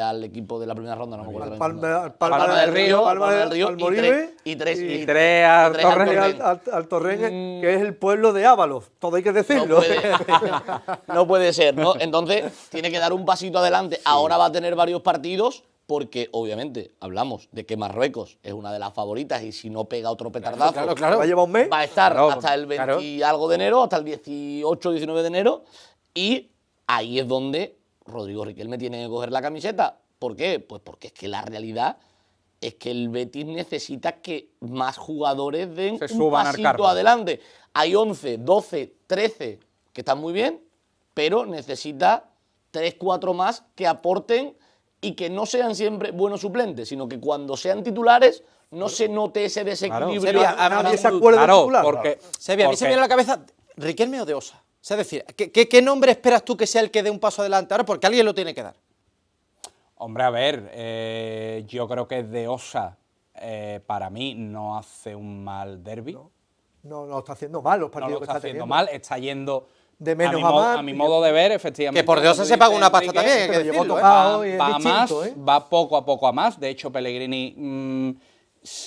al equipo de la primera ronda. No me acuerdo. Palma del Río, Palma del Río, y Almoribe tres y tres al tres al Torrent. Torrent. al Torrent, que es el pueblo de Ábalos, todo hay que decirlo. No puede ser, ¿no? Entonces, tiene que dar un pasito adelante. Ahora va a tener varios partidos, porque obviamente hablamos de que Marruecos es una de las favoritas y si no pega otro petardazo, Claro. Va a llevar un mes. va a estar Claro, hasta el 20 claro. y algo de enero, hasta el 18, 19 de enero. Y ahí es donde Rodrigo Riquelme tiene que coger la camiseta. ¿Por qué? Pues porque es que la realidad es que el Betis necesita que más jugadores den Se un suban al pasito carro. adelante. Hay 11, 12, 13 que están muy bien, pero necesita 3, 4 más que aporten y que no sean siempre buenos suplentes, sino que cuando sean titulares no se note ese desequilibrio. Sevilla, nadie se acuerda del Claro, titular. porque... Sevilla, a mí se me viene a la cabeza Riquelme o de Osa. O sea, es decir, ¿qué nombre esperas tú que sea el que dé un paso adelante ahora? Porque alguien lo tiene que dar. Hombre, a ver, yo creo que De Osa, para mí, no hace un mal derbi. No está haciendo mal los No partidos lo que está está haciendo teniendo. mal, está yendo De menos mi a más. a mi modo de ver, efectivamente. Que por Dios como se tú paga dices, una pasta Enrique, también, hay que pero llegó decirlo, ¿eh? tocado y es va a más, distinto, ¿eh? va poco a poco a más. De hecho, Pellegrini,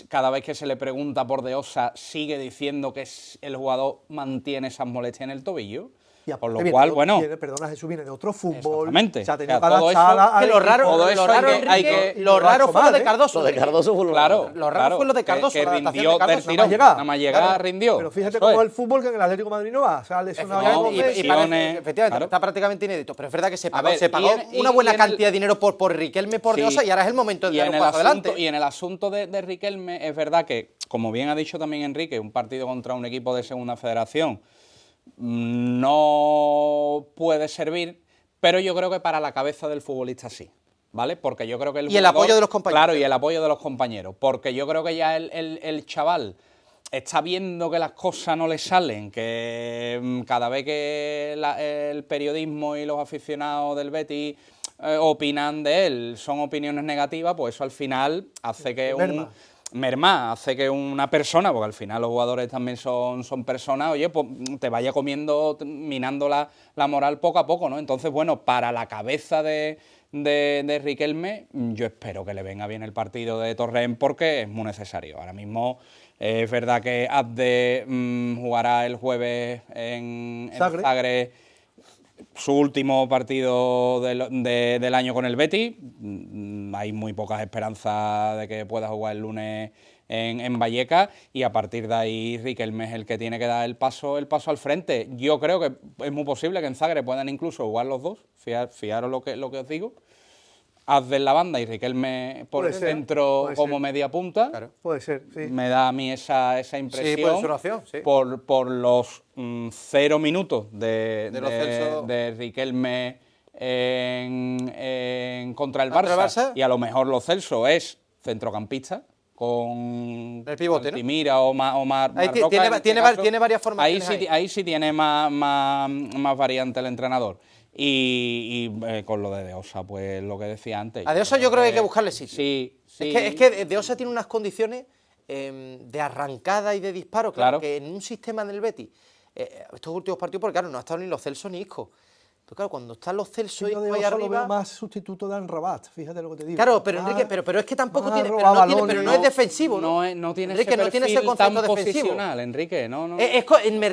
cada vez que se le pregunta por De Osa, sigue diciendo que el jugador mantiene esas molestias en el tobillo. Y Por aparte lo viene cual, de- bueno, perdona Jesús, viene de otro fútbol. Exactamente. Se ha tenido O sea, que todo adaptar eso- al Que lo raro, todo lo eso raro, hay que- hay Enrique, que- lo raro fue lo de Cardoso. Lo de Cardoso fue lo Claro, Lo raro claro, fue lo de Cardoso, que la adaptación rindió de Cardoso, del nada tirón, más llegar. nada más llegar, Claro. rindió. Pero fíjate Eso cómo es. el fútbol que en el Atlético de Madrid no va. O sea, lesionado No, ya y dos veces. parece, lesiones, efectivamente, claro. está prácticamente inédito, pero es verdad que se pagó, ver, se pagó y una buena en cantidad de dinero por Riquelme, por De Sí. Osa, y ahora es el momento de Y dar en un el paso asunto, adelante. y en el asunto de Riquelme, es verdad que, como bien ha dicho también Enrique, un partido contra un equipo de segunda federación no puede servir, pero yo creo que para la cabeza del futbolista sí, ¿vale? Porque yo creo que Y el apoyo de los compañeros. Claro, y el apoyo de los compañeros, porque yo creo que ya el chaval está viendo que las cosas no le salen, que cada vez que el periodismo y los aficionados del Betis opinan de él, son opiniones negativas, pues eso al final hace que hace que una persona, porque al final los jugadores también son personas, oye, pues te vaya comiendo, minando la moral poco a poco, ¿no? Entonces, bueno, para la cabeza de Riquelme, yo espero que le venga bien el partido de Torrent porque es muy necesario. Ahora mismo es verdad que Abde jugará el jueves en Zagreb, su último partido del año con el Betis. Hay muy pocas esperanzas de que pueda jugar el lunes en Vallecas, y a partir de ahí Riquelme es el que tiene que dar el paso al frente. Yo creo que es muy posible que en Zagreb puedan incluso jugar los dos, fiaros lo que os digo. Abde en la banda y Riquelme por el centro como media punta. Claro. Puede ser, sí. Me da a mí esa impresión. Sí, puede ser una opción, sí. Por los 0 minutos de Lo Celso. de Riquelme contra el Contra el Barça, Barça. y a lo mejor Lo Celso es centrocampista con El pivote, ¿no? Altimira o Mar Ahí Roca, tiene- en este tiene caso. varias formaciones ahí. Ahí sí tiene más variante el entrenador. Y con lo de Osa, pues lo que decía antes. A De Osa yo creo que hay que buscarle sitio. Sí, sí. Es que De Osa tiene unas condiciones de arrancada y de disparo, claro, Claro. que en un sistema del Betis, estos últimos partidos, porque claro, no ha estado ni Lo Celso ni Isco. Pero claro, cuando están los Celso y Yo de ahí Osa lo arriba... veo más sustituto de Anrabat, fíjate lo que te digo. Claro, pero Más- Enrique, pero es que tampoco más tiene, pero roba no, tiene, balones, pero no es defensivo, ¿no? No tiene Enrique, ese no tiene ese perfil concepto tan defensivo. posicional, Enrique, no. Me O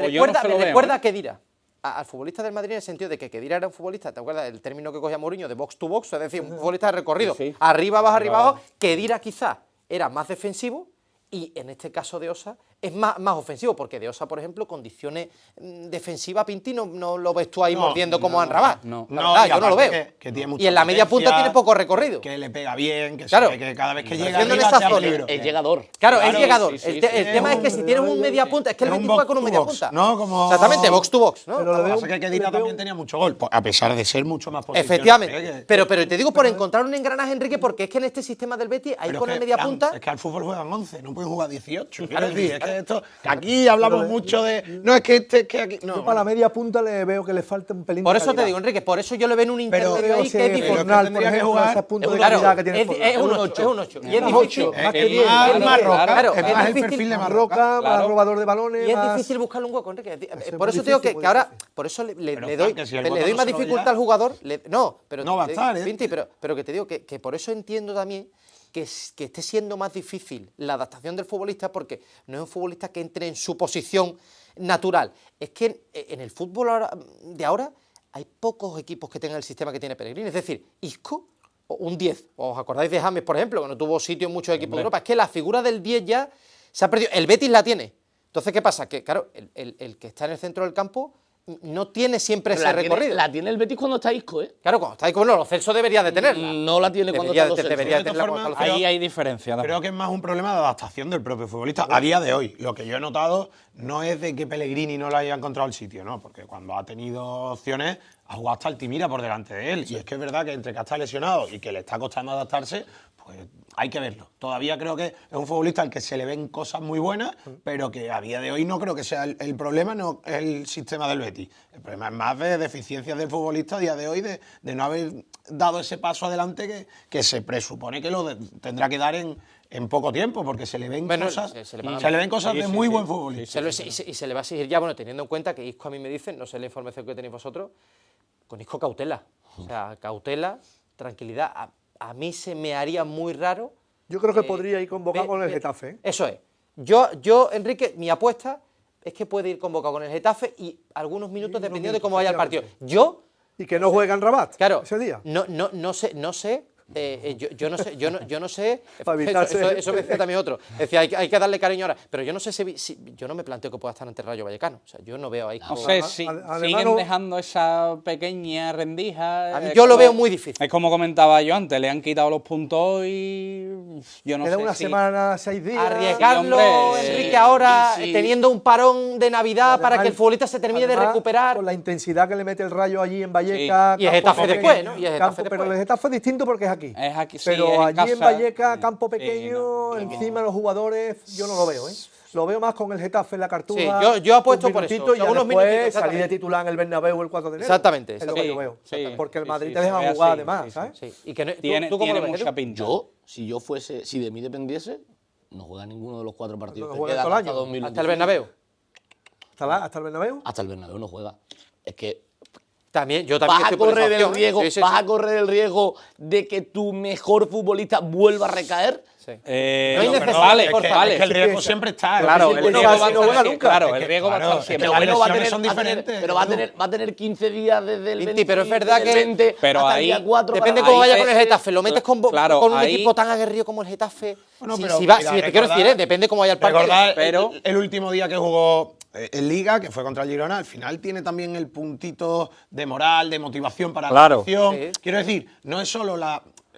yo no recuerda, se lo me veo, recuerda ¿eh? a Khedira, al futbolista del Madrid, en el sentido de que Khedira era un futbolista, ¿te acuerdas del término que cogía Mourinho de box to box? Es decir, un futbolista de recorrido. Sí, sí. Arriba, abajo, arriba, Arriba, abajo. Khedira quizás era más defensivo y en este caso de Osa es más ofensivo, porque de Osa, por ejemplo, condiciones defensivas, Pinti, no lo ves tú ahí No, mordiendo como no, Anrabat. no. La verdad, y yo no lo aparte veo. que tiene mucha Y en la media punta potencia, tiene poco recorrido. Que le pega bien, que Claro. sabe que cada vez que llega Haciendo en arriba esa sea zona. peligro. Es llegador. Claro, Claro, es llegador. sí, sí, El sí. tema es que si tienes un media punta, es que el Es un Betis juega box con un to media box, punta. ¿no? Como- Exactamente, box to box, ¿no? Pero Lo le que veo- pasa es que Khedira le veo- también tenía mucho gol, a pesar de ser mucho más posicional. Efectivamente. Pero te digo por encontrar un engranaje, Enrique, porque es que en este sistema del Betis, ahí Pero con es el que, media Fran, punta. es que al fútbol juegan 11, no pueden jugar 18. Quiero decir, es que esto. Que aquí hablamos mucho de. No, es que aquí. No, Yo para la media punta le veo que le falta un pelín Por de eso te calidad. digo, Enrique, por eso yo le veo en un Pero- intermedio ahí Ese que es pero difícil. Fornal, por tendría que ejemplo, jugar- ese punto de Claro, calidad que tiene es Fornal. un 8, es un 8. Y es un difícil. ocho. Más que Es diez, más claro, Marroca, claro, es es más el difícil. perfil de Marroca, Marroca. más robador de balones, Y es más... difícil buscarle un hueco, Enrique. es Por muy eso te digo difícil, que muy ahora, difícil. por eso le Pero, doy, Fran, que si el le voto doy no más se lo dificultad dirá. al jugador. No, pero No va a estar, ¿eh? Pinti, pero que te digo que por eso entiendo también que esté siendo más difícil la adaptación del futbolista, porque no es un futbolista que entre en su posición natural. Es que en el fútbol de ahora hay pocos equipos que tengan el sistema que tiene Pellegrini. Es decir, Isco, o un 10. ¿Os acordáis de James, por ejemplo, que no tuvo sitio en muchos equipos de Europa? Es que la figura del 10 ya se ha perdido. El Betis la tiene. Entonces, ¿qué pasa? Que, claro, el que está en el centro del campo no tiene siempre ese recorrido. La tiene el Betis cuando está Isco, ¿eh? Claro, cuando está ahí, bueno, los Celso debería de tenerla. No la tiene cuando Debería está los Celso. debería de De todas tenerla cuando formas, está los Ahí hay diferencia. Creo que es más un problema de adaptación del propio futbolista a día de hoy. Lo que yo he notado no es de que Pellegrini no le haya encontrado el sitio, ¿no? Porque cuando ha tenido opciones, ha jugado hasta Altimira por delante de él. Y es que es verdad que entre que está lesionado y que le está costando adaptarse, pues hay que verlo. Todavía creo que es un futbolista al que se le ven cosas muy buenas, pero que a día de hoy no creo que sea el problema, no es el sistema del Betis. El problema es más de deficiencias del futbolista a día de hoy, de no haber dado ese paso adelante que se presupone que tendrá que dar en poco tiempo, porque se le ven Bueno, cosas, se le van a- se le ven cosas Sí, de sí, muy sí. buen futbolista. y se le va a exigir ya, bueno, teniendo en cuenta que Isco a mí me dicen, no sé la información que tenéis vosotros, con Isco cautela. O sea, cautela, tranquilidad. A mí se me haría muy raro. Yo creo que podría ir convocado con el Getafe, ¿eh? Eso es. Yo, Enrique, mi apuesta es que puede ir convocado con el Getafe y algunos minutos dependiendo de cómo vaya el partido. Yo, Y que no juegan Rabat claro, ese día. no sé. Yo no sé. Para evitarse- Eso me decía también otro. Decía, hay que darle cariño ahora. Pero yo no sé si yo no me planteo que pueda estar ante el Rayo Vallecano. O sea, yo no veo ahí. No sé si Además, siguen no- dejando esa pequeña rendija. A mí es yo lo como- veo muy difícil. Es como comentaba yo antes, le han quitado los puntos y yo no Queda sé una si... semana, 6 días. Arriesgarlo, Sí, hombre, Enrique, ahora y si- teniendo un parón de Navidad Además, para que el futbolista se termine de además, recuperar. Con la intensidad que le mete el Rayo allí en Vallecas. Sí. Y el Getafe después, ¿no? Y el Getafe Pero después. el Getafe es distinto porque es aquí. Es aquí, sí, pero es en allí en casa. Vallecas, campo Sí, pequeño, no. encima los jugadores, yo no lo veo, ¿eh? Lo veo más con el Getafe en la Cartuja. Sí, yo apuesto un por eso, minutito o sea, Y ya unos después minutitos, salir de exactamente. titular en el Bernabéu el 4 de enero. Exactamente, Es lo que yo exactamente. veo. Sí, Porque el sí, Madrid sí, te se deja ve jugar así, además, sí, ¿sabes? Sí. Y que Tiene, ¿tú cómo tiene lo ves, mucha Edu? pinta. Si de mí dependiese, no juega ninguno de los 4 partidos No que juega quedan todo el hasta año. 2025. Hasta el Bernabéu. Hasta el Bernabéu. Hasta el Bernabéu no juega. Es que Yo también vas a estoy por esa correr el opción, ¿eh? riesgo, Sí, sí, vas sí. a correr el riesgo de que tu mejor futbolista vuelva a recaer. Sí. No hay necesidad vale, de forzar. vale. Es que el riesgo Sí, siempre está. Claro, es el que riesgo riesgo va va a a estar estar siempre. siempre. Claro, Es el que, riesgo va a claro, estar es que siempre. las Pero bueno, lesiones son diferentes. pero va a tener 15 días desde el Pinti, 20, pero es verdad desde el que- 20 pero hasta el ahí día 4 Depende para- cómo ahí vaya con el es- Getafe. Lo metes claro, con un ahí- equipo tan aguerrido como el Getafe. Bueno, si, pero si va, mira, si te quiero decir, depende cómo vaya el partido. Recordad pero- el último día que jugó en Liga, que fue contra el Girona, al final tiene también el puntito de moral, de motivación para Claro. la acción. Sí. Quiero decir, no es solo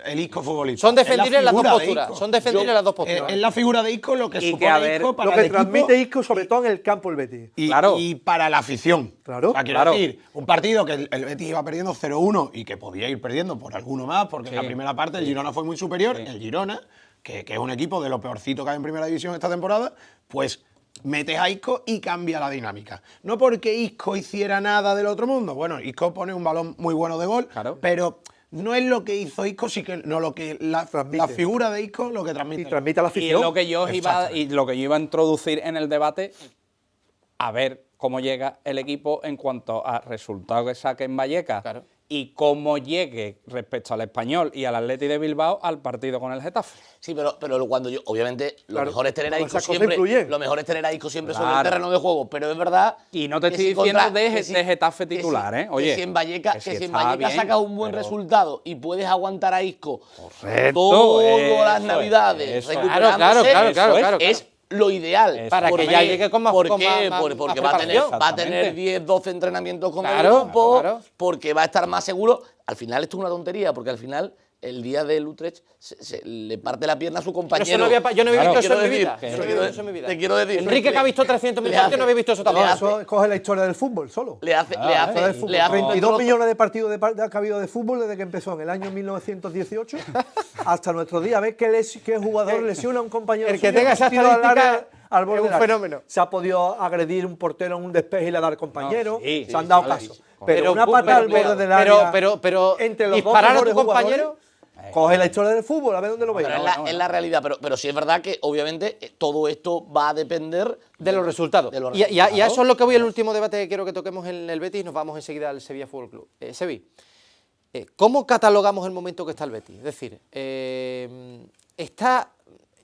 el Isco futbolista. Son defendibles es la las dos figura de posturas. Isco. Son defendibles las dos posturas. Es la figura de Isco lo que Y que, supone a ver, Isco para Lo que el equipo transmite Isco, sobre todo en el campo, el Betis. y para la afición. Claro. O sea, quiero Claro. decir, un partido que el Betis iba perdiendo 0-1 y que podía ir perdiendo por alguno más, porque en la primera parte el Girona fue muy superior. El Girona, que es un equipo de lo peorcito que hay en Primera División esta temporada, pues metes a Isco y cambia la dinámica. No porque Isco hiciera nada del otro mundo. Bueno, Isco pone un balón muy bueno de gol, Claro. pero no es lo que hizo Isco, no lo que la figura de Isco lo que transmite. Y transmite a la Y afición. lo que yo iba a introducir en el debate, a ver cómo llega el equipo en cuanto a resultados que saque en Vallecas Claro. y cómo llegue respecto al Español y al Athletic de Bilbao al partido con el Getafe. Sí, pero cuando yo, obviamente, lo Claro, mejor es tener a todas Isco esas cosas siempre, influyen. lo mejor es tener a Isco siempre sobre el Claro. terreno de juego, pero es verdad. Y no te que estoy si diciendo contra- de que si- Getafe que si- titular, ¿eh? Oye, que si en Vallecas, que si que si en está Vallecas bien, sacas un buen pero- resultado y puedes aguantar a Isco Correcto, todas las eso navidades es, eso es. recuperándose, Claro. es lo ideal. Eso Para es. que ya llegue con más- ¿Por con qué? más Porque va a tener, preparación. va a tener Exactamente. 10, 12 entrenamientos con Claro, el grupo, claro. porque va a estar más seguro. Al final esto es una tontería, porque al final el día del Utrecht se le parte la pierna a su compañero. Yo no he visto Claro. eso en mi Quiero vida. decir, Yo no he visto eso en mi vida. te quiero decir, Enrique, que ha visto 300.000 le partidos, hace- no había visto eso le tampoco. hace- Eso coge la historia del fútbol solo. le hace La historia del fútbol. le hace un 22 destrozo. millones de partidos que ha habido de fútbol desde que empezó en el año 1918 hasta nuestro día. ¿Ves qué jugador lesiona a un compañero? El que suyo, tenga esa un tiro al estadística área, al borde es un del área? fenómeno. Se ha podido agredir un portero en un despeje y le ha dado al compañero. No, sí, se han sí, dado sí, casos. sí. Pero una patada al borde del área. pero entre los dos disparar a tu mejores jugadores, compañero. coge la historia del fútbol, a ver dónde lo veis. Pero es la realidad, pero sí es verdad que obviamente todo esto va a depender De los resultados. de los Y a resultados. eso es lo que voy el último debate que quiero que toquemos en el Betis y nos vamos enseguida al Sevilla Fútbol Club. Sevi, ¿cómo catalogamos el momento que está el Betis? Es decir,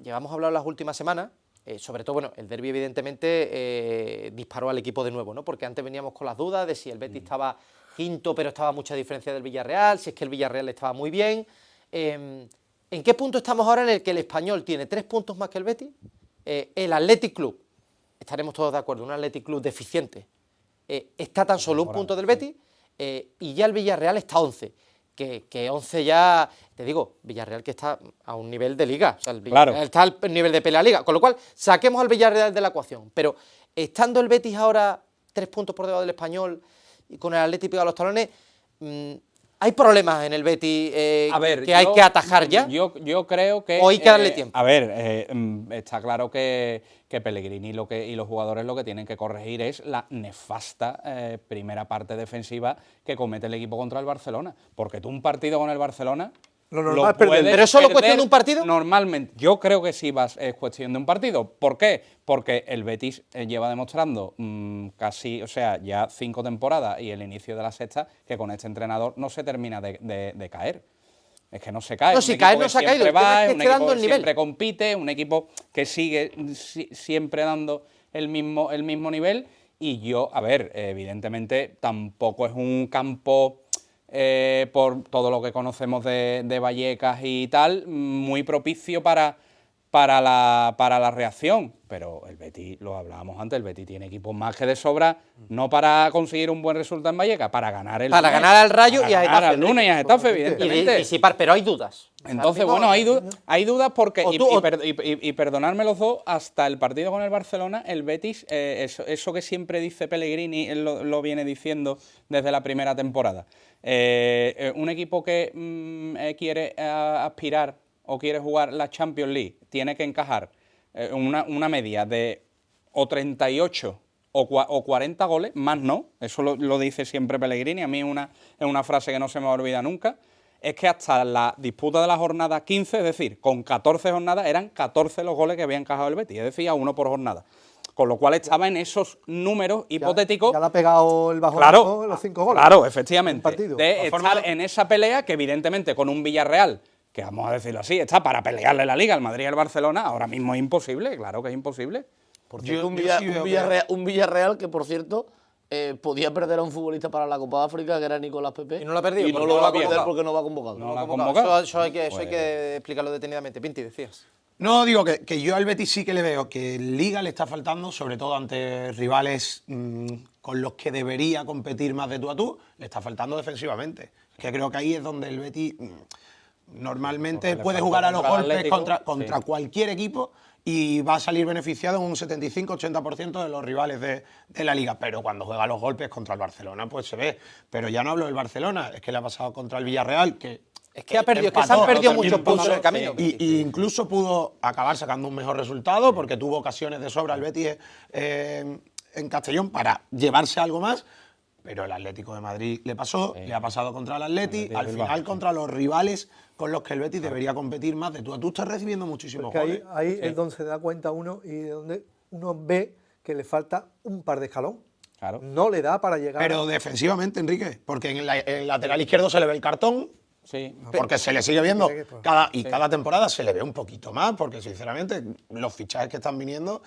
llevamos hablando las últimas semanas, sobre todo, bueno, el derbi evidentemente disparó al equipo de nuevo, ¿no? Porque antes veníamos con las dudas de si el Betis estaba quinto, pero estaba a mucha diferencia del Villarreal, si es que el Villarreal estaba muy bien. ¿En qué punto estamos ahora en el que el Español tiene 3 puntos más que el Betis? El Athletic Club, estaremos todos de acuerdo, un Athletic Club deficiente, está tan solo un punto del Betis y ya el Villarreal está a 11. Que 11 ya, te digo, Villarreal que está a un nivel de liga, o sea, el Villarreal Claro. está al nivel de pelea liga, con lo cual saquemos al Villarreal de la ecuación, pero estando el Betis ahora 3 puntos por debajo del Español y con el Athletic pegado a los talones, ¿hay problemas en el Betis A ver, que hay que atajar ya? Yo creo que... ¿O hay que darle tiempo? A ver, está claro que Pellegrini y los jugadores lo que tienen que corregir es la nefasta primera parte defensiva que comete el equipo contra el Barcelona. Porque tú un partido con el Barcelona... Lo normal es perder. puedes ¿Pero es solo perder cuestión de un partido? Normalmente. Yo creo que sí es cuestión de un partido. ¿Por qué? Porque el Betis lleva demostrando casi, o sea, ya 5 temporadas y el inicio de la sexta, que con este entrenador no se termina de caer. Es que no se cae. No, Un si equipo caer no que se ha caído, siempre el tema va, es que un esté dando equipo el que nivel. siempre compite, un equipo que sigue siempre dando el mismo nivel. Y yo, a ver, evidentemente tampoco es un campo, por todo lo que conocemos de Vallecas y tal, muy propicio para la reacción. Pero el Betis, lo hablábamos antes, el Betis tiene equipos más que de sobra, no para conseguir un buen resultado en Vallecas, para ganar el Para lunes, ganar al Rayo para y a ganar Getafe. al lunes y a Getafe, Y evidentemente. disipar, pero hay dudas. Entonces, O sea, bueno, mismo- hay dudas porque, O tú- y perdonadme los dos, hasta el partido con el Barcelona, el Betis, eso que siempre dice Pellegrini, él lo viene diciendo desde la primera temporada. Un equipo que quiere aspirar o quiere jugar la Champions League, tiene que encajar una media de o 38 o 40 goles, más no, eso lo dice siempre Pellegrini, a mí es una frase que no se me olvida nunca. Es que hasta la disputa de la jornada 15, es decir, con 14 jornadas, eran 14 los goles que había encajado el Betis, es decir, a 1 por jornada. Con lo cual estaba en esos números hipotéticos. Ya le ha pegado el bajo Claro, los 5 goles. claro, efectivamente. Un partido. De estar en esa pelea que evidentemente con un Villarreal, que vamos a decirlo así, está para pelearle la Liga al Madrid y al Barcelona, ahora mismo es imposible, claro que es imposible. Por Yo- cierto, yo sí veo que- un Villarreal que, por cierto, podía perder a un futbolista para la Copa de África, que era Nicolás Pepe. Y no lo ha perdido, Y no porque lo no va a lo ha perder convocado. porque no va convocado. No lo ha Convocado. convocado. Eso hay que Pues- explicarlo detenidamente. Pinti, decías. No, digo que yo al Betis sí que le veo que en Liga le está faltando, sobre todo ante rivales con los que debería competir más de tú a tú, le está faltando defensivamente. Que creo que ahí es donde el Betis normalmente Porque le puede falta jugar a los contra el golpes Atlético, contra sí. cualquier equipo y va a salir beneficiado en un 75-80% de los rivales de la Liga. Pero cuando juega a los golpes contra el Barcelona, pues se ve. Pero ya no hablo del Barcelona, es que le ha pasado contra el Villarreal, que Es que ha perdido, que se empató, han perdido pero muchos incluso- puntos en el camino. y incluso pudo acabar sacando un mejor resultado porque tuvo ocasiones de sobra el Betis en Castellón para llevarse algo más, pero el Atlético de Madrid le pasó, le ha pasado contra el Atleti, al final contra los rivales con los que el Betis debería competir más de tú a tú. Estás recibiendo muchísimos Que goles. ahí es donde se da cuenta uno y de donde uno ve que le falta un par de escalón. Claro. No le da para llegar. Pero defensivamente, Enrique, porque en el lateral izquierdo se le ve el cartón, Sí. porque se le sigue viendo Pues, cada temporada se le ve un poquito más, porque sinceramente los fichajes que están viniendo.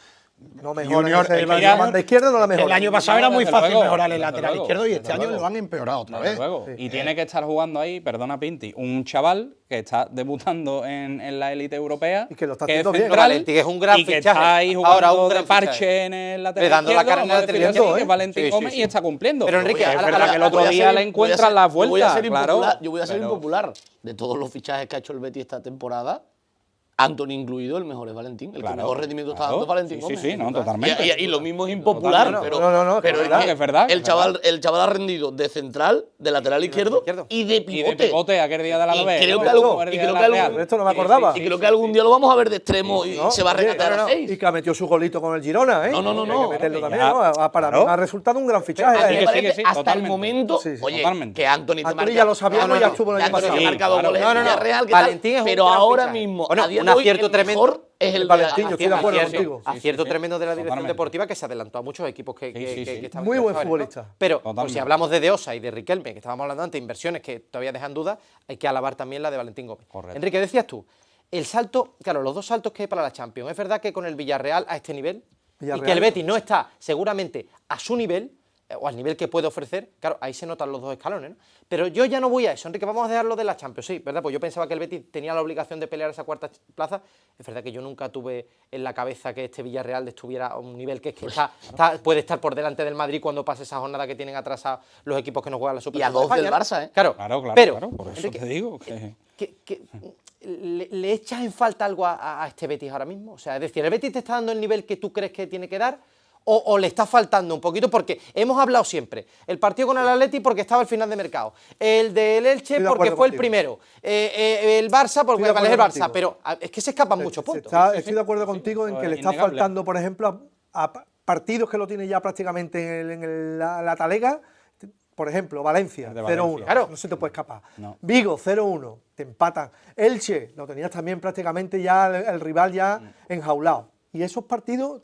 no mejora Junior, la banda izquierda, no la mejora. El año pasado No, era muy desde fácil luego, mejorar el desde lateral luego, izquierdo y desde este año luego. lo han empeorado otra Desde vez. luego. Sí. Y tiene que estar jugando ahí, perdona Pinti, un chaval que está debutando en la élite europea. Y que lo está es haciendo bien. central, Valentín es un gran y que fichaje. está ahí Ahora, jugando un de gran parche fichaje. en el lateral Dando la izquierdo, carne vamos a al decirlo lateral así, que izquierdo, es Valentín Sí, Gómez sí, y está cumpliendo. Pero, Enrique, es ahora- verdad que el otro voy a día ser- le encuentran las Yo voy a vueltas, ser claro. impopular, yo voy a ser pero- impopular. De todos los fichajes que ha hecho el Betis esta temporada, Anthony incluido, el mejor es Valentín. El Claro, que mejor rendimiento está claro. dando es Valentín Sí, Gómez. sí, no, totalmente. Y lo mismo es impopular, Totalmente. pero, No, pero es verdad, es verdad, el es chaval, verdad. el chaval ha rendido de central, de lateral izquierdo y de Y pivote. de pivote aquel día de la Y Nove. creo ¿no? que algo- Como el y día creo de que la algo- Real. Esto no me acordaba. Y creo que algún día lo vamos a ver de extremo y No, se va a oye, regatear a 6. Y que ha metido su golito con el Girona, ¿eh? No, Hay que meterlo claro, también, ya. ¿no? Para mí Claro. me ha resultado un gran A fichaje. mí sí, me que parece sí, hasta totalmente. el momento, Sí, sí. oye, Totalmente. que Anthony te Anthony marca. ya lo sabíamos, ya estuvo el año que Anthony te pasado. ha marcado Claro. goles No, en no, no. Villarreal, ¿qué tal? Valentín es un Pero gran ahora fichaje. mismo, Bueno, a día un de hoy, acierto el tremendo. mejor es el Valentín, yo estoy de acuerdo Acierto- contigo. Acierto sí. tremendo de la dirección Totalmente. deportiva que se adelantó a muchos equipos que Sí, sí. estaban Muy buen interesados en él, ¿no? futbolista. Pero pues, Totalmente. si hablamos de Osa y de Riquelme, que estábamos hablando antes, inversiones que todavía dejan dudas, hay que alabar también la de Valentín Gómez. Correcto. Enrique, decías tú, el salto, claro, los dos saltos que hay para la Champions. Es verdad que con el Villarreal a este nivel y Villarreal. que el Betis no está seguramente a su nivel o al nivel que puede ofrecer, claro, ahí se notan los dos escalones, ¿no? Pero yo ya no voy a eso, Enrique, vamos a dejarlo de la Champions, sí, ¿verdad? Pues yo pensaba que el Betis tenía la obligación de pelear esa cuarta plaza, es verdad que yo nunca tuve en la cabeza que este Villarreal estuviera a un nivel que es que puede estar por delante del Madrid cuando pase esa jornada que tienen atrasados los equipos que no juegan la Supercopa Y a dos de del España, ¿no? Barça, ¿eh? Claro, Claro, pero, por eso Enrique, te digo que... ¿le echas en falta algo a este Betis ahora mismo? O sea, es decir, ¿el Betis te está dando el nivel que tú crees que tiene que dar? ¿O le está faltando un poquito? Porque hemos hablado siempre. El partido con el Atleti porque estaba al final de mercado. El del Elche Estoy de porque acuerdo fue el contigo. primero. El Barça porque Estoy de es el acuerdo Barça. contigo. Pero es que se escapan muchos puntos. Estoy de acuerdo contigo en eso que es le está innegable. faltando, por ejemplo, a partidos que lo tiene ya prácticamente la talega. Por ejemplo, Valencia, El de 0-1. Valencia. Claro. No se te puede escapar. No. Vigo, 0-1. Te empatan. Elche, lo tenías también prácticamente ya el rival ya enjaulado. Y esos partidos,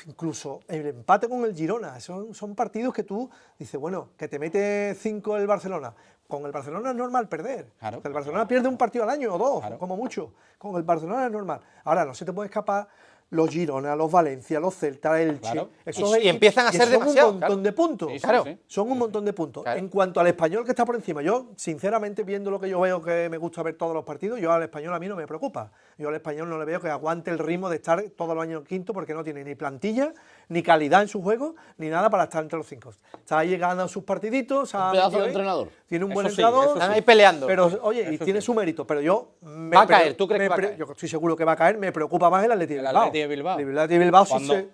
incluso el empate con el Girona, son partidos que tú dices, bueno, que te mete 5 el Barcelona. Con el Barcelona es normal perder. Claro. El Barcelona pierde un partido al año o dos, Claro. como mucho. Con el Barcelona es normal. Ahora, no se te puede escapar los Girona, los Valencia, los Celta, el Elche. Claro. Esos Y empiezan a y ser son demasiado, un montón claro. de puntos. Sí, sí, Claro. sí. Son un montón de puntos. Claro. En cuanto al Español que está por encima, yo, sinceramente, viendo lo que yo veo, que me gusta ver todos los partidos, yo al Español a mí no me preocupa. Yo al Español no le veo que aguante el ritmo de estar todos los años quinto, porque no tiene ni plantilla, ni calidad en su juego, ni nada para estar entre los 5. Está ahí ganando sus partiditos. se ha Un pedazo metido de ahí, entrenador. Tiene un buen Eso sí, entrenador. eso sí. Están ahí peleando. Pero, oye, y tiene su mérito. Pero yo... Va a caer, ¿tú crees que va a caer? Yo estoy seguro que va a caer. Me preocupa más el Atleti de El Bilbao. Atleti de Bilbao. El Atleti de Bilbao,